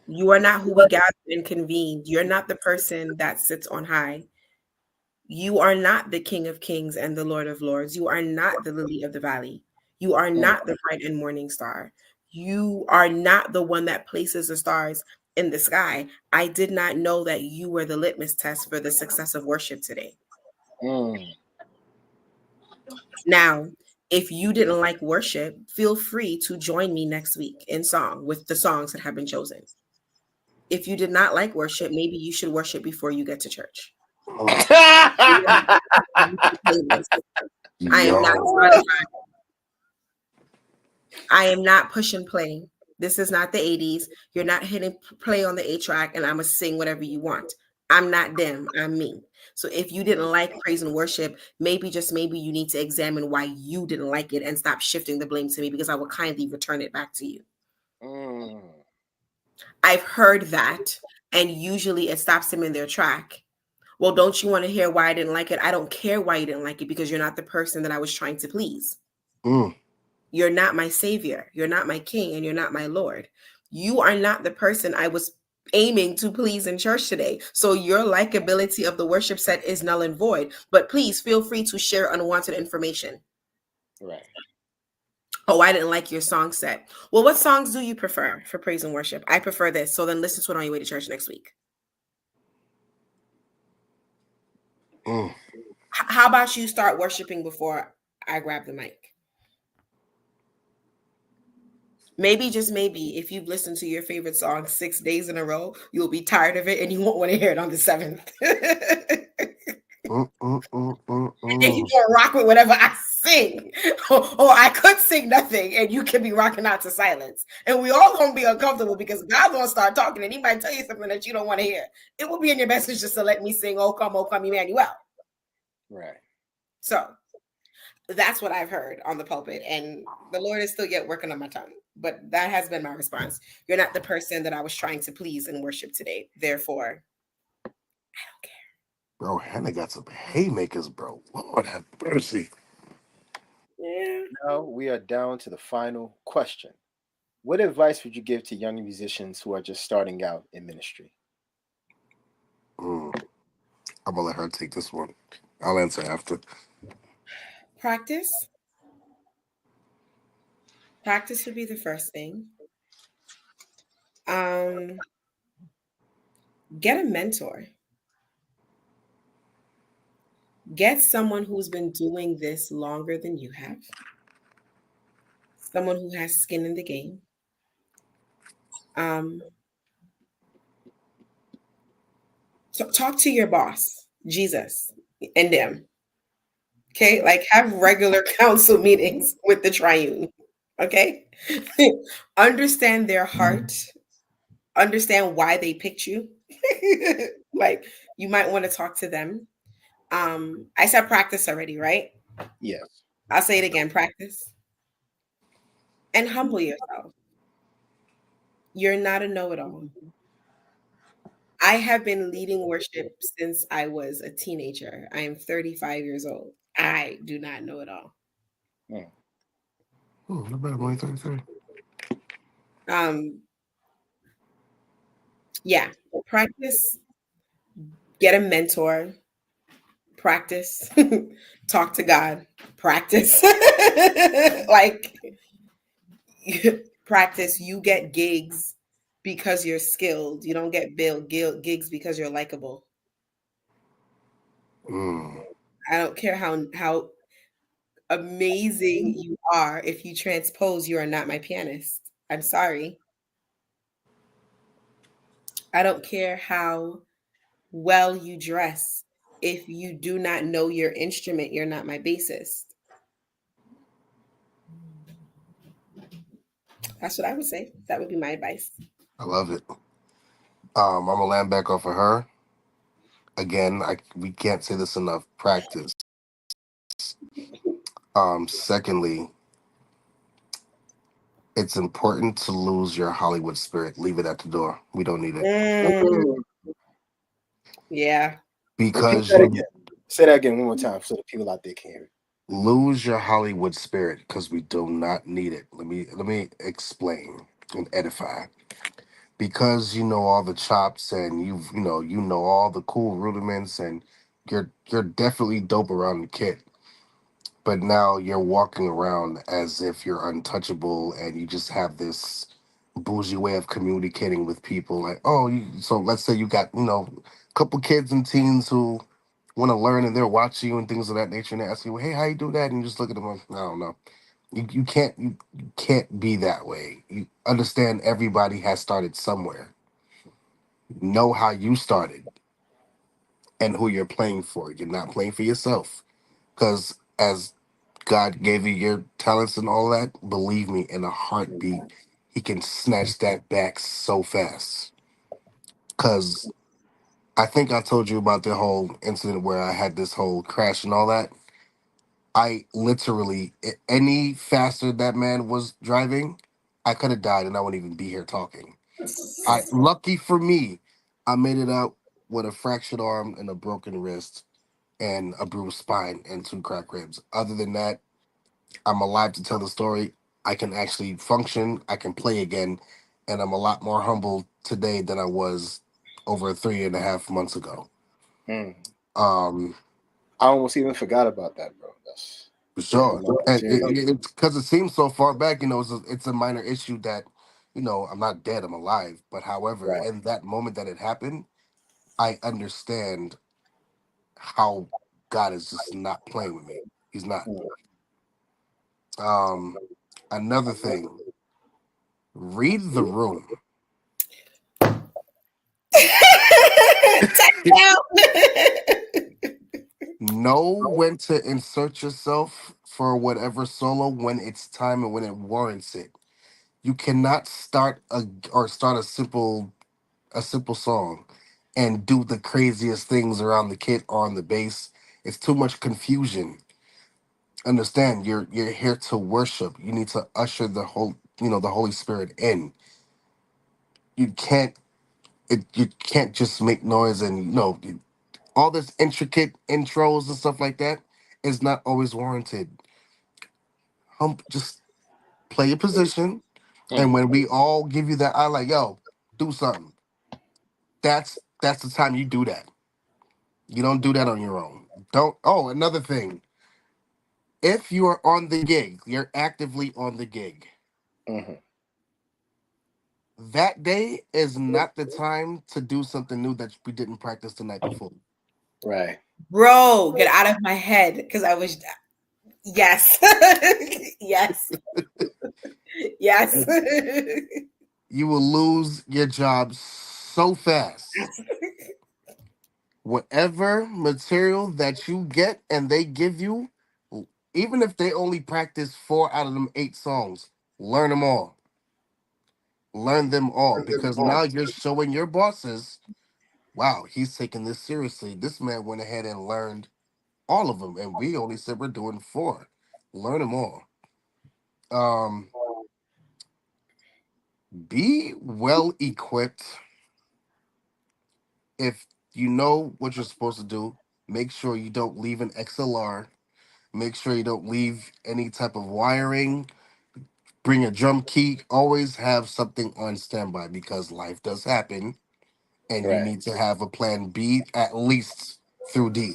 B: You are not who we gathered and convened. You're not the person that sits on high. You are not the King of Kings and the Lord of Lords. You are not the lily of the valley. You are
A: Mm,
B: not the bright and morning star. You are not the one that places the stars in the sky. I did not know that you were the litmus test for the success of worship today.
A: mm.
B: Now, if you didn't like worship, feel free to join me next week in song with the songs that have been chosen. If you did not like worship, maybe you should worship before you get to church.
C: Mm.
B: I am not
C: Yo.
B: Spotify. I am not pushing play. This is not the 80s. You're not hitting play on the A track and I'm going to sing whatever you want. I'm not them. I'm me. So if you didn't like praise and worship, maybe just maybe you need to examine why you didn't like it and stop shifting the blame to me because I will kindly return it back to you.
A: Mm,
B: I've heard that, and usually it stops them in their track. Well, don't you want to hear why I didn't like it? I don't care why you didn't like it because you're not the person that I was trying to please.
C: Mm.
B: You're not my savior. You're not my king, and you're not my Lord. You are not the person I was aiming to please in church today. So your likability of the worship set is null and void. But please feel free to share unwanted information.
A: right.
B: Oh, I didn't like your song set. Well, what songs do you prefer for praise and worship? I prefer this. So then listen to it on your way to church next week.
C: Mm.
B: How about you start worshiping before I grab the mic? Maybe, just maybe, if you've listened to your favorite song 6 days in a row, you'll be tired of it and you won't want to hear it on the seventh.
C: Mm, mm, mm, mm,
B: And you
C: mm.
B: won't rock with whatever I sing. Or I could sing nothing and you can be rocking out to silence. And we all gonna be uncomfortable because God's gonna start talking and he might tell you something that you don't want to hear. It will be in your best interest to let me sing O come, Emmanuel.
A: Right.
B: So that's what I've heard on the pulpit. And the Lord is still yet working on my tongue. But that has been my response. You're not the person that I was trying to please in worship today. Therefore, I don't care.
C: Bro, Hannah got some haymakers, bro. Lord have mercy.
B: Yeah.
A: Now we are down to the final question. What advice would you give to young musicians who are just starting out in ministry?
C: Mm. I'm gonna let her take this one. I'll answer after.
B: Practice. Practice would be the first thing. Um, get a mentor. Get someone who's been doing this longer than you have. Someone who has skin in the game. Um, so talk to your boss, Jesus, and them. Okay, like have regular council meetings with the triune. Okay, understand their heart, understand why they picked you. Like you might want to talk to them. I said practice already, right?
A: Yes.
B: I'll say it again, practice and humble yourself. You're not a know-it-all. I have been leading worship since I was a teenager. I am 35 years old. I do not know it all.
A: Mm,
C: Oh, not bad. I'm only 33.
B: Um, yeah, practice, get a mentor, practice, talk to God, practice. Like practice, you get gigs because you're skilled. You don't get gigs because you're likable.
C: Mm.
B: I don't care how amazing you are. If you transpose, you are not my pianist. I'm sorry. I don't care how well you dress. If you do not know your instrument, you're not my bassist. That's what I would say. That would be my advice.
C: I love it. I'm gonna land back off of her. Again, we can't say this enough. Practice. Secondly, it's important to lose your Hollywood spirit. Leave it at the door. We don't need it.
B: Mm, yeah.
A: repeat
C: Because
A: that
C: you
A: again. Say that again one more time so the people out there can hear it.
C: lose your Hollywood spirit because we do not need it. Let me explain and edify. Because you know all the chops and you know all the cool rudiments and you're definitely dope around the kid, but now you're walking around as if you're untouchable and you just have this bougie way of communicating with people. Like, oh, so let's say you got a couple kids and teens who want to learn and they're watching you and things of that nature, and they ask you, "Hey, how you do that?" And you just look at them like, "I don't know." You can't be that way. You understand everybody has started somewhere. Know how you started and who you're playing for. You're not playing for yourself. Because as God gave you your talents and all that, believe me, in a heartbeat, He can snatch that back so fast. Because I think I told you about the whole incident where I had this whole crash and all that. I literally, any faster that man was driving, I could have died and I wouldn't even be here talking. Lucky for me, I made it out with a fractured arm and a broken wrist and a bruised spine and two cracked ribs. Other than that, I'm alive to tell the story. I can actually function. I can play again, and I'm a lot more humble today than I was over 3.5 months ago.
A: Mm.
C: Um,
A: I almost even forgot about that, bro. That's
C: for
A: yeah,
C: sure,
A: no,
C: and
A: serious.
C: it's because it seems so far back. It's a minor issue that, I'm not dead. I'm alive. But however,
A: Right.
C: in that moment that it happened, I understand how God is just not playing with me. He's not.
A: Mm.
C: Um, Another thing, read the room.
B: Time out.
C: Know when to insert yourself for whatever solo when it's time and when it warrants it. You cannot start a simple song and do the craziest things around the kit or on the bass. It's too much confusion. Understand, you're here to worship. You need to usher the Holy Spirit in. You can't you can't just make noise and all this intricate intros and stuff like that is not always warranted. Just play your position, and
A: Mm.
C: when we all give you that, I like, yo, do something. That's the time you do that. You don't do that on your own. Don't. Oh, another thing. If you are on the gig, you're actively on the gig.
A: Hmm.
C: That day is not the time to do something new that we didn't practice the night before.
A: Right.
B: Bro, get out of my head because I was, yes. Yes. Yes.
C: You will lose your job so fast. Whatever material that you get and they give you, even if they only practice 4 out of them 8 songs, learn them all. Learn them all because now you're showing your bosses, wow, he's taking this seriously. This man went ahead and learned all of them, and we only said we're doing 4. Learn them all. Um, be well equipped. If you know what you're supposed to do, make sure you don't leave an XLR. Make sure you don't leave any type of wiring. Bring a drum key. Always have something on standby because life does happen and you
A: Right.
C: need to have a plan B at least through D.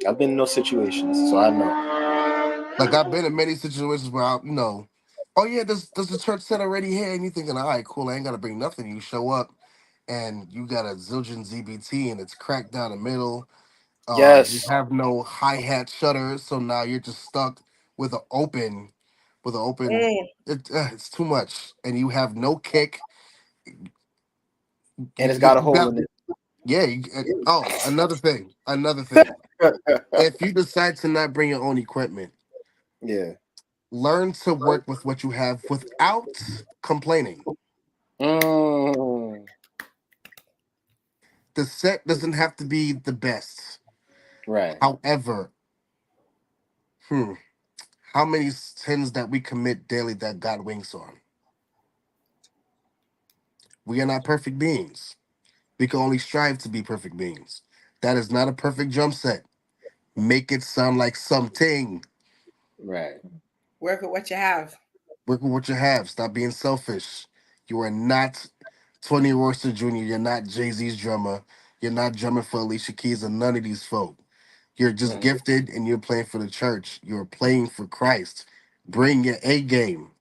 A: I've been in those situations, so I know.
C: Like I've been in many situations where oh yeah, does the church set already here? And you thinking, all right, cool, I ain't gotta bring nothing. You show up and you got a zillion ZBT and it's cracked down the middle. You
A: Yes.
C: have no hi-hat shutter, so now you're just stuck with an open with an open
B: Mm.
C: it's too much. And you have no kick.
A: And it's
C: You,
A: got a
C: you
A: hole
C: got
A: in
C: yeah, oh, another thing.
A: it.
C: If you decide to not bring your own equipment,
A: Yeah.
C: learn to work with what you have without complaining.
A: Mm.
C: The set doesn't have to be the best.
A: Right.
C: However, hmm, how many sins that we commit daily that God winks on? We are not perfect beings. We can only strive to be perfect beings. That is not a perfect drum set. Make it sound like something.
A: Right.
B: Work with what you have.
C: Work with what you have. Stop being selfish. You are not Tony Royster Jr. You're not Jay Z's drummer. You're not drumming for Alicia Keys or none of these folk. You're just
A: Mm,
C: gifted and you're playing for the church. You're playing for Christ. Bring your A game.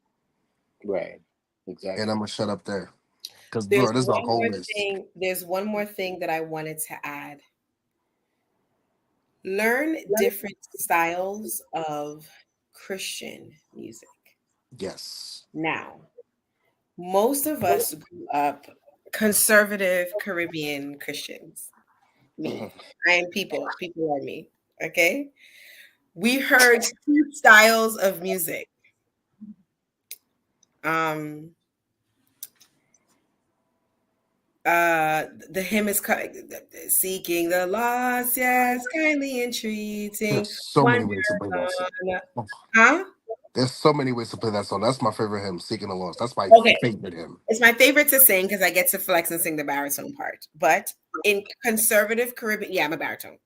A: right.
C: And I'm
A: Exactly.
C: gonna shut up there. Because
B: There's
C: bro, there's a
B: one
C: whole
B: more
C: list.
B: thing. There's one more thing that I wanted to add. Learn different styles of Christian music.
C: Yes.
B: Now, most of us grew up conservative Caribbean Christians. Me.
A: Mhm.
B: I am people. People are me. Okay. We heard two styles of music. Um, the hymn is seeking the lost, yes, kindly entreating,
C: There's so many
B: wonder
C: ways to play that song.
B: on,
C: Oh,
B: huh?
C: there's so many ways to play that song. That's my favorite hymn, Seeking the Lost. That's my
B: Okay.
C: favorite hymn.
B: It's my favorite to sing because I get to flex and sing the baritone part. But in conservative Caribbean, yeah, I'm a baritone.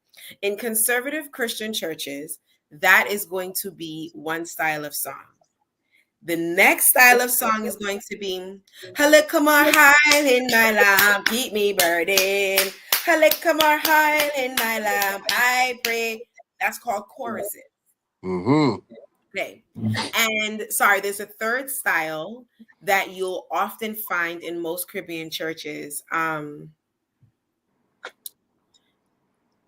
B: In conservative Christian churches, that is going to be one style of song. The next style of song is going to be Halikamar high in my lamp, keep me burdened. Halikamar high in my lamp, I pray. That's called choruses.
C: Mm-hmm.
B: Okay. And sorry, there's a third style that you'll often find in most Caribbean churches.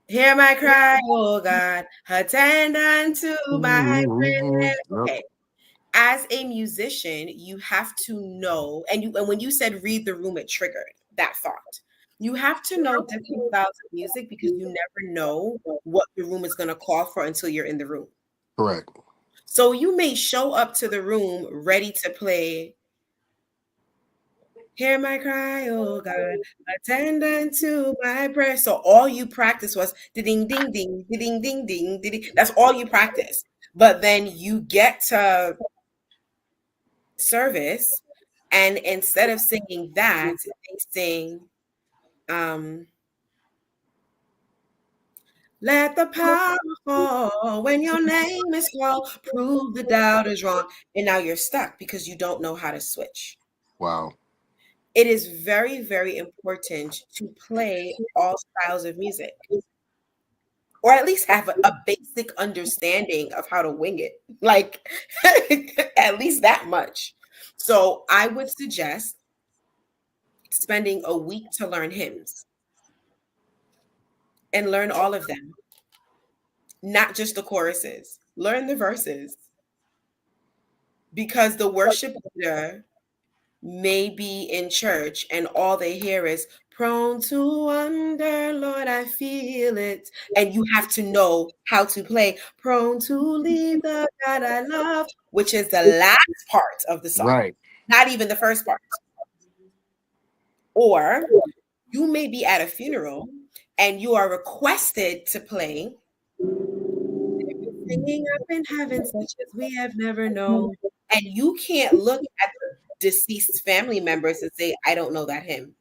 B: Hear my cry, oh God, attend unto my
C: Mm-hmm.
B: prayer.
C: Yep.
B: Okay. As a musician, you have to know, and when you said read the room, it triggered that thought. You have to know different styles of music because you never know what the room is going to call for until you're in the room.
C: Correct.
B: So you may show up to the room ready to play Hear my cry, oh God, attend unto my prayer. So all you practice was ding ding ding ding ding ding ding. That's all you practice. But then you get to service, and instead of singing that, they sing, um, let the power fall when your name is called, prove the doubt is wrong. And now you're stuck because you don't know how to switch.
C: Wow.
B: It is very, very important to play all styles of music, or at least have a basic understanding of how to wing it. Like, at least that much. So I would suggest spending a week to learn hymns and learn all of them, not just the choruses. Learn the verses because the worship leader may be in church and all they hear is prone to wonder, Lord, I feel it. And you have to know how to play prone to leave the God I love, which is the last part of the song,
C: Right.
B: not even the first part. Or you may be at a funeral and you are requested to play singing up in heaven such as we have never known. And you can't look at the deceased family members and say, I don't know that hymn.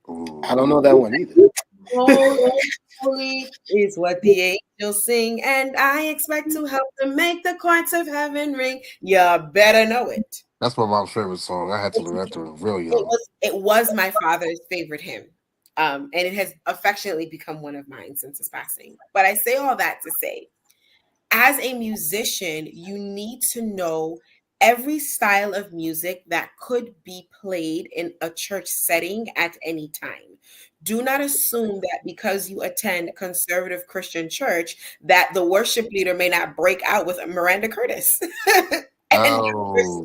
A: I don't
C: Mm-hmm.
A: know that one either.
B: Holy, holy is what the angels sing, and I expect to help them make the courts of heaven ring. You better know it.
C: That's my mom's favorite song. I had to learn that to real
B: It
C: young.
B: was it was my father's favorite hymn. And it has affectionately become one of mine since his passing. But I say all that to say, as a musician, you need to know every style of music that could be played in a church setting at any time. Do not assume that because you attend a conservative Christian church that the worship leader may not break out with a Miranda Curtis. and
C: Oh.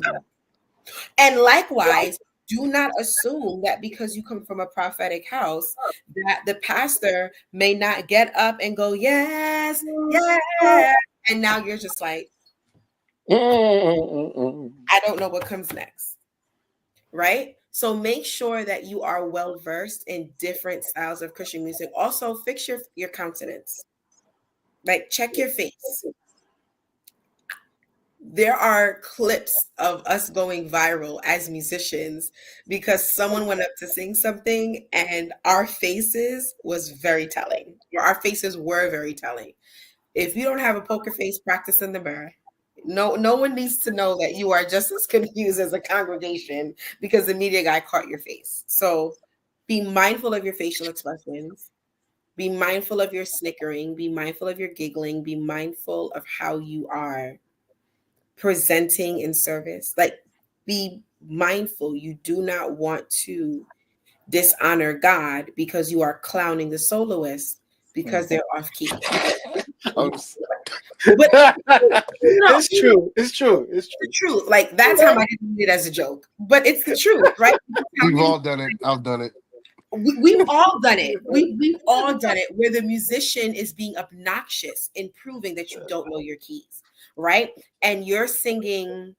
B: and likewise, do not assume that because you come from a prophetic house that the pastor may not get up and go, yes, yes. And now you're just like,
A: Mm-mm-mm-mm.
B: I don't know what comes next. Right? So make sure that you are well versed in different styles of Christian music. Also, fix your countenance. Like check your face. There are clips of us going viral as musicians because someone went up to sing something and our faces was very telling. Our faces were very telling. If you don't have a poker face, practice in the mirror. No one needs to know that you are just as confused as a congregation because the media guy caught your face. So be mindful of your facial expressions. Be mindful of your snickering, be mindful of your giggling, be mindful of how you are presenting in service. Like, be mindful. You do not want to dishonor God because you are clowning the soloist because they're off key. But no,
A: It's true. It's true. It's
B: the
A: true.
B: truth. Like, that's how I did it as a joke, but it's the truth, right? How
C: We've
B: many
C: all done it. I've done it.
B: we've all done it. We've all done it where the musician is being obnoxious in proving that you don't know your keys, right? And you're singing,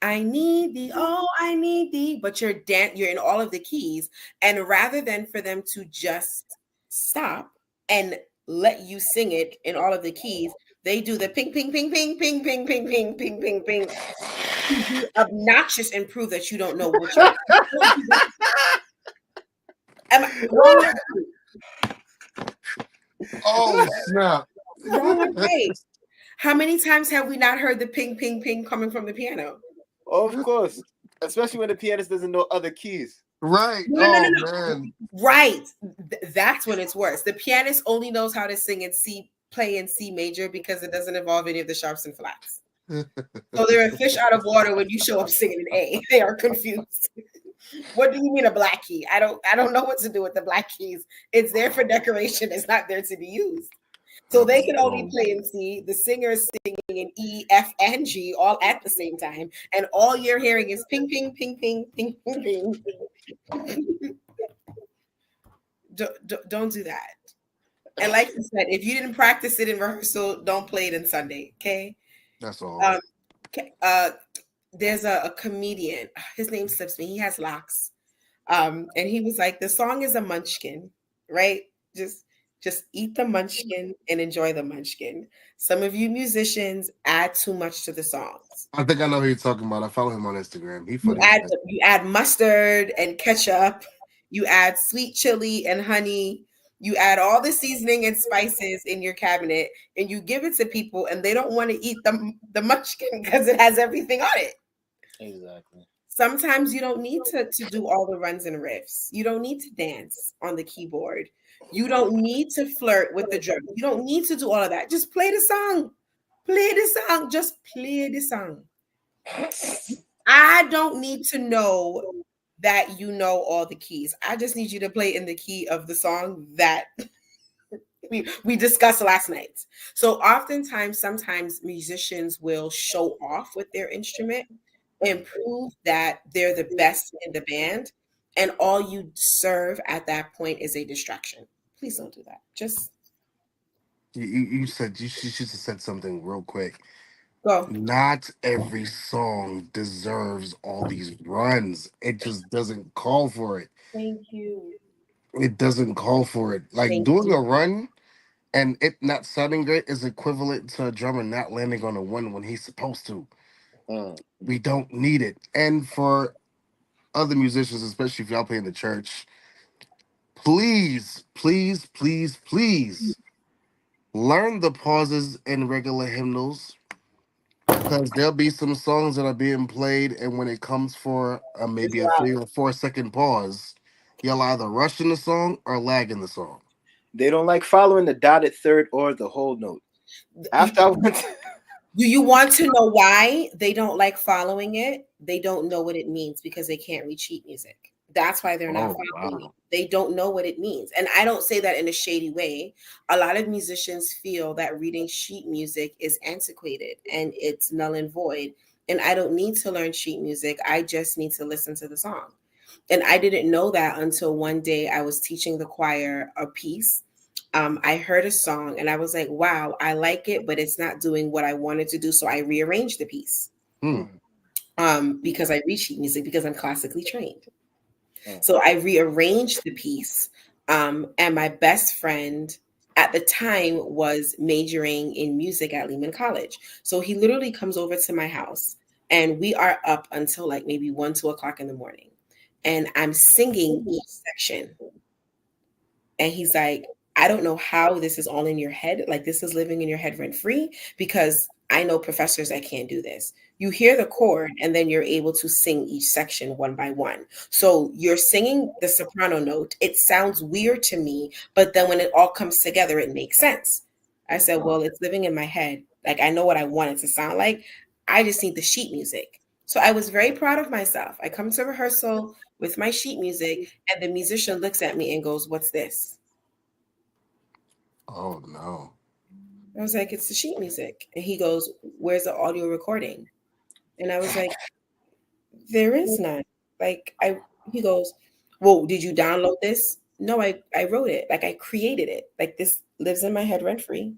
B: I need thee, oh, I need thee, but you're in all of the keys. And rather than for them to just stop and let you sing it in all of the keys, they do the ping, ping, ping, ping, ping, ping, ping, ping, ping, ping, ping, to be obnoxious and prove that you don't know what you're. Am I wrong or
C: Oh snap!
B: wrong or right? How many times have we not heard the ping, ping, ping coming from the piano?
A: Of course. Especially when the pianist doesn't know other keys.
C: Right.
B: No, no, no,
C: Oh
B: no, no.
C: man.
B: Right. That's when it's worse. The pianist only knows how to sing in C, play in C major because it doesn't involve any of the sharps and flats. So they're a fish out of water when you show up singing an A. They are confused. What do you mean a black key? I don't know what to do with the black keys. It's there for decoration. It's not there to be used. So they can only play in C. The singer is singing in E, F, and G all at the same time, and all you're hearing is ping, ping, ping, ping, ping, ping, ping. Don't do that. And like you said, if you didn't practice it in rehearsal, don't play it in Sunday. Okay.
C: That's all.
B: Um, uh, there's a comedian. His name slips me. He has locks. And he was like, the song is a munchkin, right? Just eat the munchkin and enjoy the munchkin. Some of you musicians add too much to the songs.
C: I think I know who you're talking about. I follow him on Instagram. He
B: You
C: funny.
B: add mustard and ketchup. You add sweet chili and honey. You add all the seasoning and spices in your cabinet, and you give it to people, and they don't want to eat the munchkin because it has everything on it.
A: Exactly.
B: Sometimes you don't need to do all the runs and riffs. You don't need to dance on the keyboard. You don't need to flirt with the drum. You don't need to do all of that. Just play the song. Play the song. Just play the song. I don't need to know that you know all the keys. I just need you to play in the key of the song that we discussed last night. So oftentimes, sometimes musicians will show off with their instrument and prove that they're the best in the band. And all you serve at that point is a distraction. Please don't do that. Just
C: You said you should have said something real quick.
B: go.
C: Not every song deserves all these runs. It just doesn't call for it.
B: Thank you.
C: It doesn't call for it. Like
B: Thank
C: doing
B: you.
C: a run and it not sounding great is equivalent to a drummer not landing on a one when he's supposed to.
A: Mm.
C: We don't need it. And for other musicians, especially if y'all play in the church, please, please, please, please learn the pauses in regular hymnals because there'll be some songs that are being played, and when it comes for
A: It's
C: maybe a
A: loud.
C: 3 or 4 second pause, you'll either rush in the song or lag in the song.
A: They don't like following the dotted third or the whole note. After I went,
B: Do you want to know why they don't like following it? They don't know what it means because they can't read sheet music. That's why they're not
C: Oh
B: following it.
C: wow.
B: They don't know what it means. And I don't say that in a shady way. A lot of musicians feel that reading sheet music is antiquated and it's null and void. And I don't need to learn sheet music. I just need to listen to the song. And I didn't know that until one day I was teaching the choir a piece. I heard a song and I was like, wow, I like it, but it's not doing what I wanted to do. So I rearranged the piece
C: Hmm.
B: because I read sheet music because I'm classically trained.
A: Mm.
B: So I rearranged the piece. And my best friend at the time was majoring in music at Lehman College. So he literally comes over to my house and we are up until like maybe 1, 2 o'clock in the morning. And I'm singing each section. And he's like, I don't know how this is all in your head. Like this is living in your head rent free, because I know professors that can't do this. You hear the chord and then you're able to sing each section one by one. So you're singing the soprano note. It sounds weird to me, but then when it all comes together, it makes sense. I said, well, it's living in my head. Like I know what I want it to sound like. I just need the sheet music. So I was very proud of myself. I come to rehearsal with my sheet music, and the musician looks at me and goes, "What's this?"
C: Oh no.
B: I was like, "It's the sheet music." And he goes, "Where's the audio recording?" And I was like, "There is none." He goes, "Well, did you download this?" No, I wrote it. Like I created it. Like this lives in my head rent free.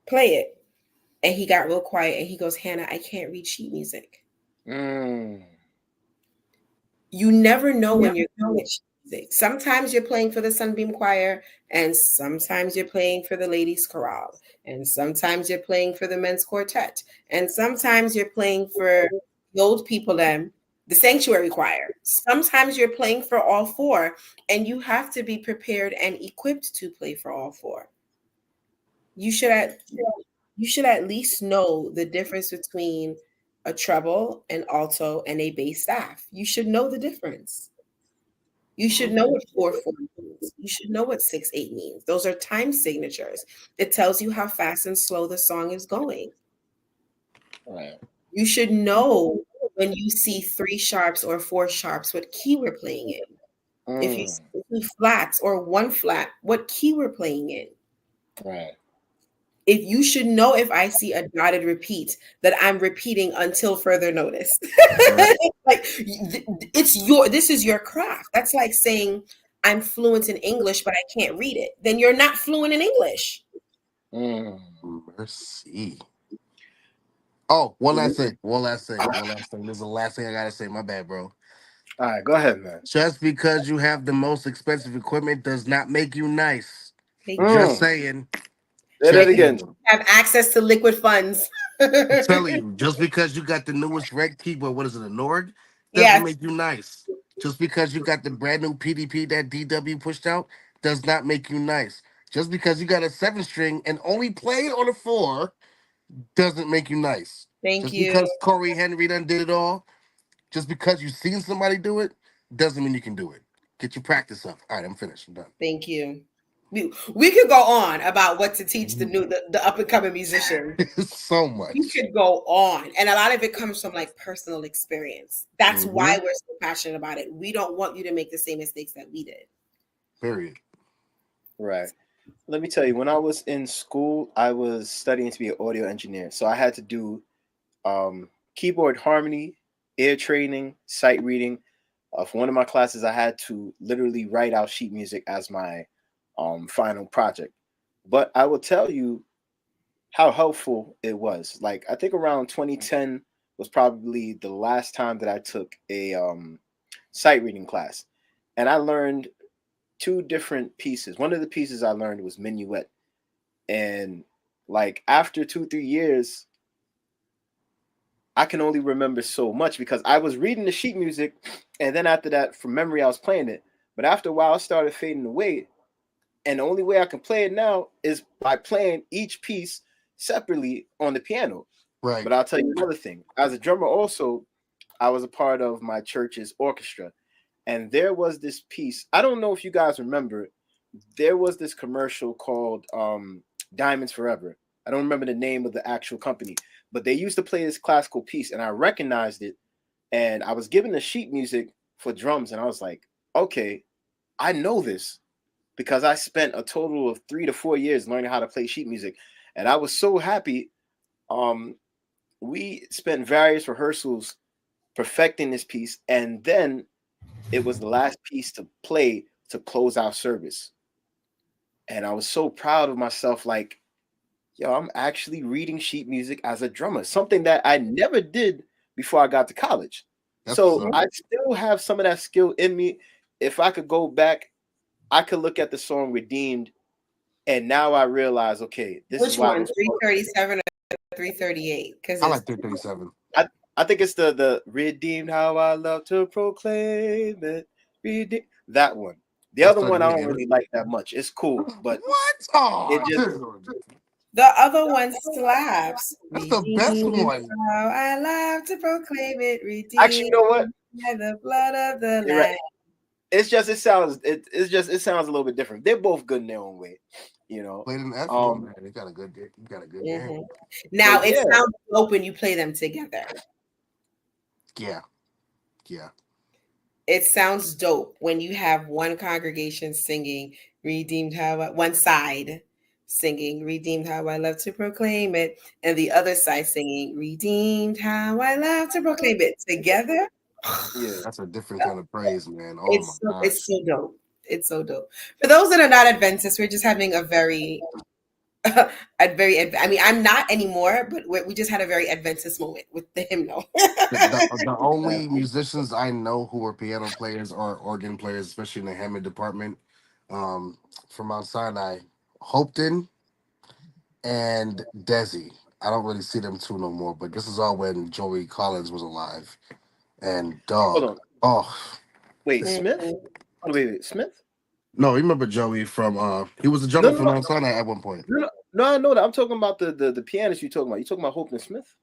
B: Play it. And he got real quiet and he goes, "Hannah, I can't read sheet music."
A: Mm.
B: You never know when you're going to sheet music. Sometimes you're playing for the Sunbeam Choir, and sometimes you're playing for the Ladies Chorale, and sometimes you're playing for the Men's Quartet, and sometimes you're playing for the old people, the Sanctuary Choir. Sometimes you're playing for all four, and you have to be prepared and equipped to play for all four. You should at least know the difference between a treble, an alto, and a bass staff. You should know the difference. You should know what 4/4 means. You should know what 6/8 means. Those are time signatures. It tells you how fast and slow the song is going.
A: Right.
B: You should know when you see 3 sharps or 4 sharps, what key we're playing in. If you
A: Mm.
B: see 2 flats or 1 flat, what key we're playing in.
A: Right.
B: If you should know, if I see a dotted repeat, that I'm repeating until further notice.
C: Right.
B: Like this is your craft. That's like saying I'm fluent in English, but I can't read it. Then you're not fluent in English.
A: Mm.
C: Mercy. Oh, one last thing. One last thing. One last thing. This is the last thing I gotta say. My bad, bro.
A: All right, go ahead, man.
C: Just because you have the most expensive equipment does not make you nice.
B: Thank you.
C: Just
A: Mm.
C: saying.
A: Say that
C: Just
A: again.
C: saying.
B: Have access to liquid funds.
C: I'm telling you, just because you got the newest red keyboard, what is it, a Nord, doesn't
B: Yes.
C: make you nice. Just because you got the brand new PDP that DW pushed out does not make you nice. Just because you got a 7 string and only played on a 4 doesn't make you nice.
B: Thank
C: Just
B: you.
C: because Corey Henry done did it all, just because you've seen somebody do it, doesn't mean you can do it. Get your practice up. All right, I'm finished. I'm done.
B: Thank you. We could go on about what to teach the up and coming musicians.
C: So
B: We
C: much.
B: could go on, and a lot of it comes from like personal experience. That's why
C: Hmm.
B: we're so passionate about it. We don't want you to make the same mistakes that we did.
C: Period.
A: Right. Let me tell you, when I was in school, I was studying to be an audio engineer. So I had to do keyboard harmony, ear training, sight reading. For one of my classes, I had to literally write out sheet music as my final project. But I will tell you how helpful it was. Like I think around 2010 was probably the last time that I took a sight reading class, and I learned 2 different pieces. One of the pieces I learned was minuet, and like after 2 3 years, I can only remember so much because I was reading the sheet music, and then after that, from memory, I was playing it. But after a while, it started fading away, and the only way I can play it now is by playing each piece separately on the piano.
C: Right.
A: But I'll tell you another thing. As a drummer, also, I was a part of my church's orchestra, and there was this piece. I don't know if you guys remember. There was this commercial called Diamonds Forever. I don't remember the name of the actual company, but they used to play this classical piece, and I recognized it. And I was given the sheet music for drums, and I was like, okay, I know this because I spent a total of 3 to 4 years learning how to play sheet music, and I was so happy. Um, we spent various rehearsals perfecting this piece, and then it was the last piece to play to close our service. And I was so proud of myself, like, yo, I'm actually reading sheet music as a drummer, something that I never did before I got to college.
C: That's what's
A: So
C: up.
A: I still have some of that skill in me. If I could go back, I could look at the song Redeemed, and now I realize, okay, this is
B: Which
A: why
B: one?
A: those chords.
B: 337 or 338? Because
C: I
B: there's
C: like 337.
A: I think it's the Redeemed, how I love to proclaim it. Redeemed, that one. The
C: I
A: other
C: started
A: one I don't
C: hating it.
A: really like that much. It's cool, but
C: What?
A: it
C: Oh,
A: just
C: dude.
B: The other one slaps.
C: That's the best
B: Redeemed,
C: one.
B: how I love to proclaim it.
A: actually, you
B: Redeemed
A: know what?
B: by the blood of the
A: You're right.
B: Lamb.
A: It's just it sounds a little bit different. They're both good in their own way, you know.
C: Played an F though,
A: Um,
C: man. They got a good. You got a good game.
B: hmm
A: but
B: Now it
A: yeah,
B: sounds dope when you play them together.
C: Yeah, yeah.
B: It sounds dope when you have one congregation singing "Redeemed How one side singing "Redeemed How I Love to Proclaim It," and the other side singing "Redeemed How I Love to Proclaim It" together.
A: yeah.
C: That's a different kind of praise, man. Oh my
B: It's
C: gosh.
B: so dope. It's so dope. For those that are not Adventists, we're just having a very I mean, I'm not anymore, but we just had a very Adventist moment with the hymnal.
C: The only musicians I know who are piano players or organ players, especially in the Hammond department, um, from Mount Sinai, Hopeton and Desi. I don't really see them two no more, but this is all when Joey Collins was alive. And
A: Hold
C: dog,
A: on.
C: oh
A: Wait, Smith?
B: Mhm.
A: Hold on, wait, Smith?
C: no, you remember Joey from he was a
A: No,
C: drummer
A: no,
C: for
A: no,
C: Mount Sinai at one point.
A: no, no. No, I know that. I'm talking about the pianist you talking about. You talking about Hope and Smith?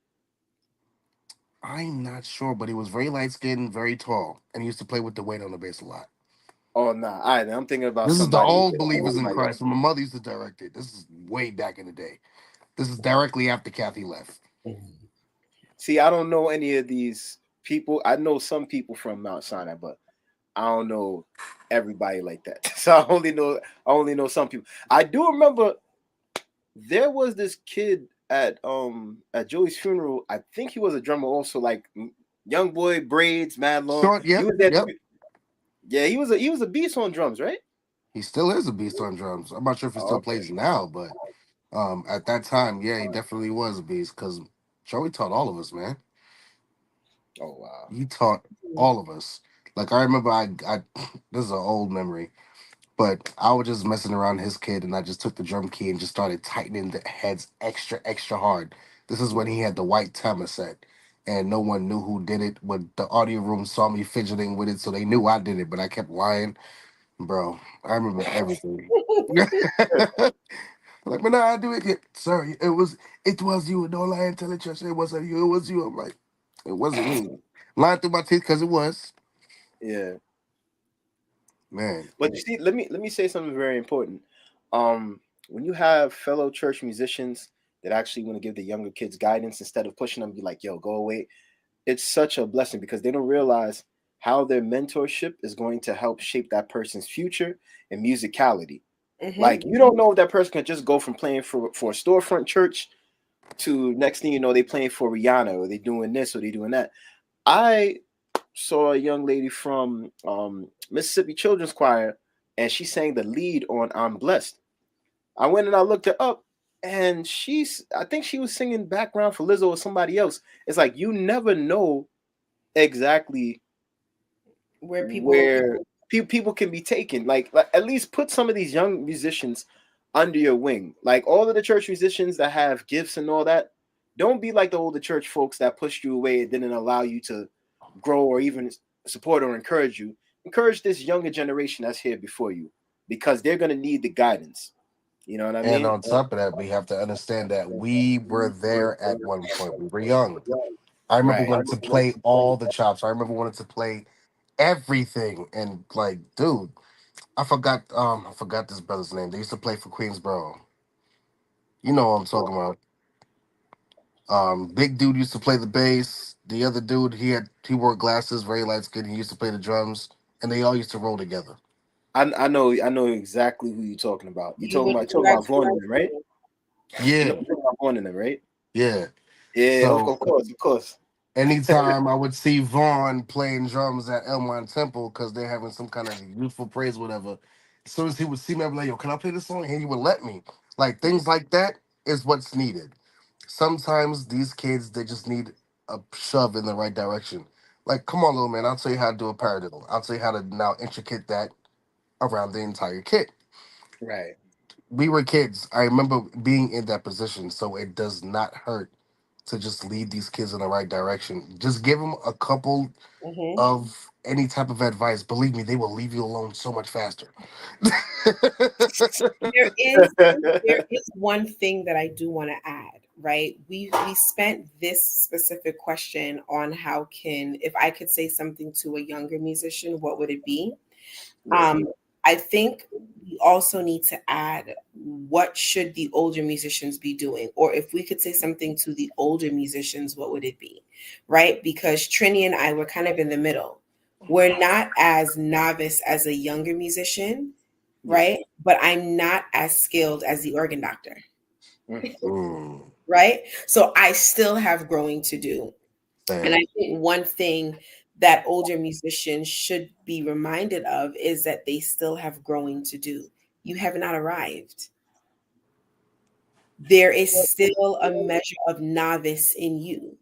C: I'm not sure, but he was very light skinned, very tall, and he used to play with the weight on the bass a lot.
A: Oh nah, all right, I'm thinking about
C: This is the
A: somebody.
C: old Believers in
A: Somebody else.
C: Christ. When my mother used to direct it. This is way back in the day. This is directly after Kathy left.
A: See, I don't know any of these people. I know some people from Mount Sinai, but I don't know everybody like that. So I only know some people. I do remember there was this kid at Joey's funeral. I think he was a drummer also, like young boy, braids, mad long.
C: Short,
A: He
C: yep,
A: was there.
C: yep.
A: Yeah, he was a beast on drums, right?
C: He still is a beast on drums. I'm not sure if he
A: Oh,
C: still
A: okay.
C: plays now, but at that time, yeah, he definitely was a beast because Joey taught all of us, man.
A: Oh wow.
C: He taught all of us. Like I remember, I this is an old memory. But I was just messing around his kid, and I just took the drum key and just started tightening the heads extra, extra hard. This is when he had the white timer set, and no one knew who did it. But the audio room saw me fidgeting with it, so they knew I did it. But I kept lying, bro. I remember everything. Like, but no, I do it. Yeah, sorry, it was you. Don't lie and tell the church it wasn't you. It was you. I'm like, it wasn't me. Lying through my teeth because it was,
A: Yeah.
C: man.
A: But you see, let me say something very important. When you have fellow church musicians that actually want to give the younger kids guidance instead of pushing them, be like, "Yo, go away." It's such a blessing because they don't realize how their mentorship is going to help shape that person's future and musicality.
B: hmm
A: Like you don't know if that person can just go from playing for a storefront church to next thing you know they playing for Rihanna or they doing this or they doing that. I saw a young lady from Mississippi Children's Choir, and she sang the lead on "I'm Blessed." I went and I looked her up, and I think she was singing background for Lizzo or somebody else. It's like you never know exactly
B: Where people,
A: where people can be taken. Like at least put some of these young musicians under your wing. Like all of the church musicians that have gifts and all that. Don't be like the older church folks that pushed you away and didn't allow you to grow or even support or encourage you. Encourage this younger generation that's here before you because they're gonna need the guidance. You know what I
C: And
A: mean?
C: on top of that, we have to understand that we were there at one point. We were young. I remember
A: Right.
C: wanting to play all the chops. I remember wanting to play everything. And like, dude, I forgot this brother's name. They used to play for Queensboro. You know what I'm talking about. Big dude used to play the bass. The other dude, he wore glasses, very light skinned. He used to play the drums, and they all used to roll together.
A: I know exactly who you're talking about. You're
B: you
A: talking
B: went
A: about
B: to that
A: Vaughn and them, right? You know
C: Yeah,
A: you're talking about Vaughn and them, right?
C: yeah.
A: Yeah, of
C: So
A: course, of course.
C: anytime I would see Vaughn playing drums at Elmont Temple because they're having some kind of youthful praise, whatever. As soon as he would see me, I'd be like, "Yo, can I play this song?" And he would let me. Like things like that is what's needed. Sometimes these kids they just need a shove in the right direction. Like, come on, little man, I'll tell you how to do a paradiddle. I'll tell you how to now intricate that around the entire kit.
A: Right.
C: We were kids. I remember being in that position, so it does not hurt to just lead these kids in the right direction. Just give them a couple
B: hmm
C: of any type of advice, believe me, they will leave you alone so much faster.
B: There is there is one thing that I do want to add, right? We spent this specific question on how can, if I could say something to a younger musician, what would it be?
A: Yeah.
B: I think we also need to add, what should the older musicians be doing? Or if we could say something to the older musicians, what would it be? Right? Because Trini and I were kind of in the middle. We're not as novice as a younger musician,
A: Yeah.
B: right? But I'm not as skilled as the organ doctor,
A: Mm.
C: Mm,
B: right? So I still have growing to do. And
C: damn.
B: I think one thing that older musicians should be reminded of is that they still have growing to do. You have not arrived. There is still a measure of novice in you.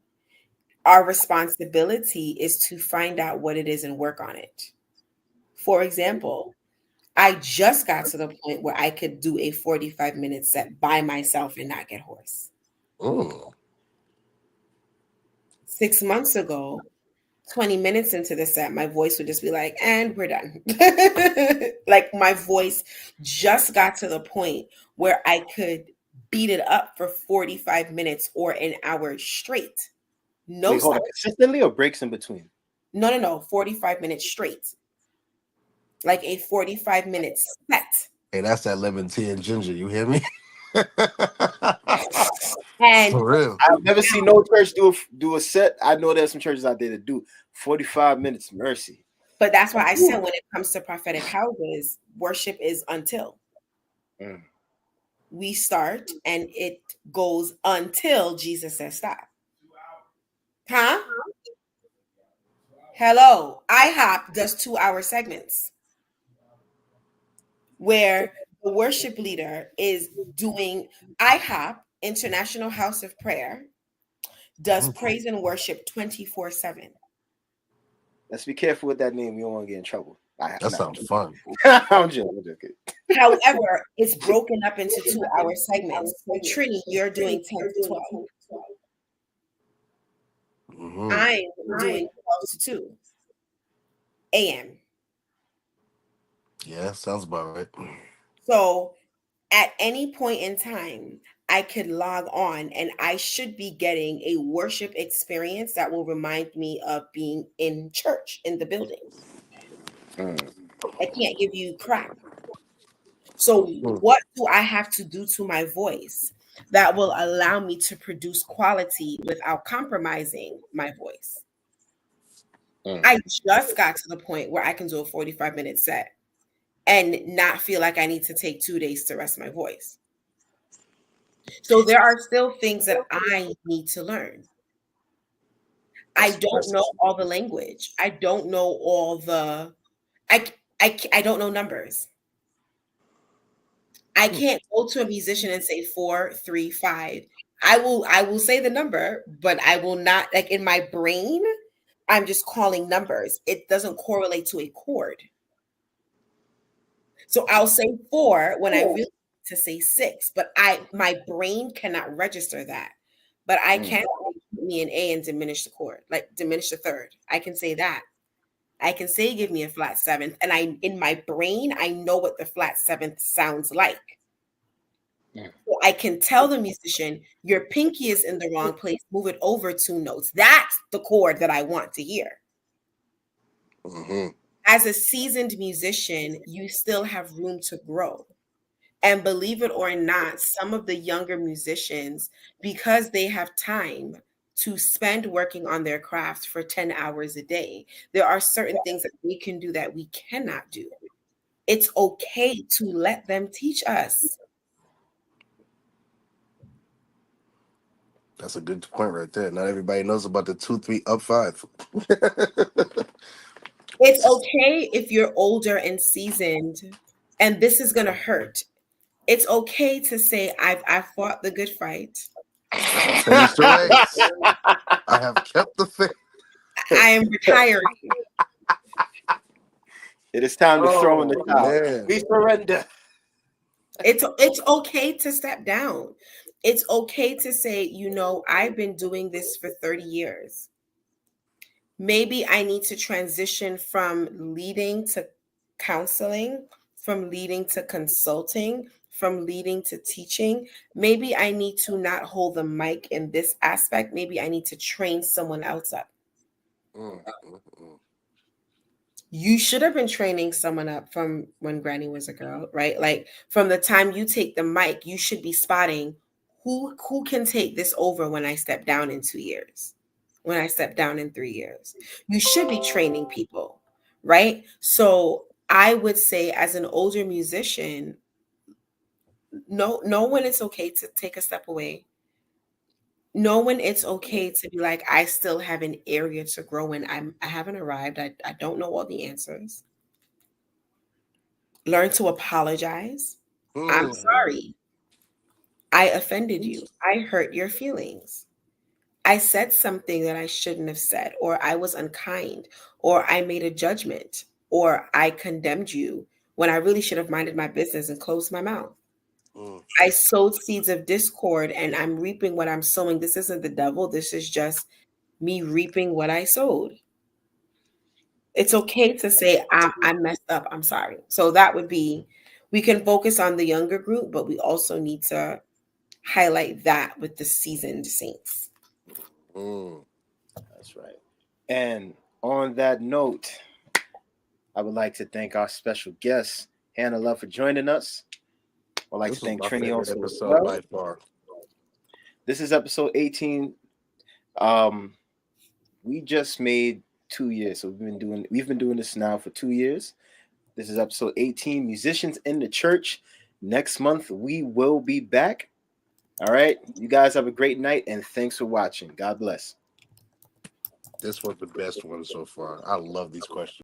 B: Our responsibility is to find out what it is and work on it. For example, I just got to the point where I could do a 45-minute set by myself and not get hoarse.
C: Mm,
B: 6 months ago, 20 minutes into the set, my voice would just be like, and we're done. Like my voice just got to the point where I could beat it up for 45 minutes or an hour straight. No
A: Wait, hold
B: stop.
A: on. Consistently or breaks in between?
B: No. 45 minutes straight. Like a 45-minute set.
C: hey, that's that lemon tea and ginger. You hear me?
B: And
C: For real.
A: I've never seen no church do a set. I know there's some churches out there that do 45 minutes. Mercy.
B: but that's why I said when it comes to prophetic houses, worship is until.
A: Mm.
B: We start and it goes until Jesus says stop. Huh? Hello. IHOP does 2-hour segments where the worship leader is doing. IHOP, International House of Prayer, does
C: Mhm.
B: praise and worship 24/7.
A: Let's be careful with that name. We don't want to get in trouble.
C: That sounds fun.
A: I'm joking. I'm joking.
B: However, it's broken up into 2-hour segments. So Trini, you're doing 10 to 12.
C: Hmm.
B: I'm doing 12 to 2 a.m.
C: Yeah, sounds about right.
B: So at any point in time, I could log on and I should be getting a worship experience that will remind me of being in church in the building.
A: Mm.
B: I can't give you crap. So,
C: Mm,
B: what do I have to do to my voice that will allow me to produce quality without compromising my voice?
A: Mm.
B: I just got to the point where I can do a 45-minute set and not feel like I need to take 2 days to rest my voice. So, there are still things that I need to learn. I
A: That's
B: don't
A: impressive.
B: know all the language. I don't know all the, I don't know numbers. I
C: mm,
B: can't go to a musician and say 4, 3, 5. I will say the number, but I will not, like, in my brain, I'm just calling numbers. It doesn't correlate to a chord. So I'll say 4 when I really need to say 6, but my brain cannot register that. But I
A: Mm.
B: can say give me an A and diminish the chord, like diminish the third. I can say that. I can say give me a flat seventh, and I in my brain I know what the flat seventh sounds like.
A: Mm.
B: So I can tell the musician, your pinky is in the wrong place, move it over 2 notes. That's the chord that I want to hear.
C: mhm.
B: As a seasoned musician, you still have room to grow. And believe it or not, some of the younger musicians, because they have time to spend working on their craft for 10 hours a day, there are certain things that we can do that we cannot do. It's okay to let them teach us.
C: That's a good point right there. Not everybody knows about the 2, 3 up five.
B: It's okay if you're older and seasoned, and this is going to hurt. It's okay to say, I fought the good fight.
C: I have finished the race. I have kept the faith.
B: I am retiring.
A: It is time to throw in the
C: Oh
A: towel.
C: man.
A: We surrender.
B: It's okay to step down. It's okay to say, I've been doing this for 30 years. Maybe I need to transition from leading to counseling, from leading to consulting, from leading to teaching. Maybe I need to not hold the mic in this aspect. Maybe I need to train someone else up.
C: Mm, mm, mm.
B: You should have been training someone up from when Granny was a girl, right? Like from the time you take the mic, you should be spotting who can take this over when I step down in 2 years, when I step down in 3 years. You should be training people, right? So I would say, as an older musician, know when it's okay to take a step away. Know when it's okay to be like, I still have an area to grow in. I haven't arrived. I don't know all the answers. Learn to apologize. I'm
C: Mm.
B: sorry. I offended you. I hurt your feelings. I said something that I shouldn't have said, or I was unkind, or I made a judgment, or I condemned you when I really should have minded my business and closed my mouth.
C: Mm.
B: I sowed seeds of discord and I'm reaping what I'm sowing. This isn't the devil. This is just me reaping what I sowed. It's okay to say, I messed up. I'm sorry. So that would be, we can focus on the younger group, but we also need to highlight that with the seasoned saints.
C: Mm.
A: That's right. And on that note, I would like to thank our special guest, Hannah Love, for joining us. I'd like to
C: This was
A: thank
C: my
A: Trini
C: favorite
A: also as
C: episode
A: well.
C: by far.
A: This is episode 18. Um, we just made 2 years, so we've been doing this now for 2 years. This is episode 18, Musicians in the Church. Next month we will be back. All right, you guys have a great night, and thanks for watching. God bless.
C: This was the best one so far. I love these questions.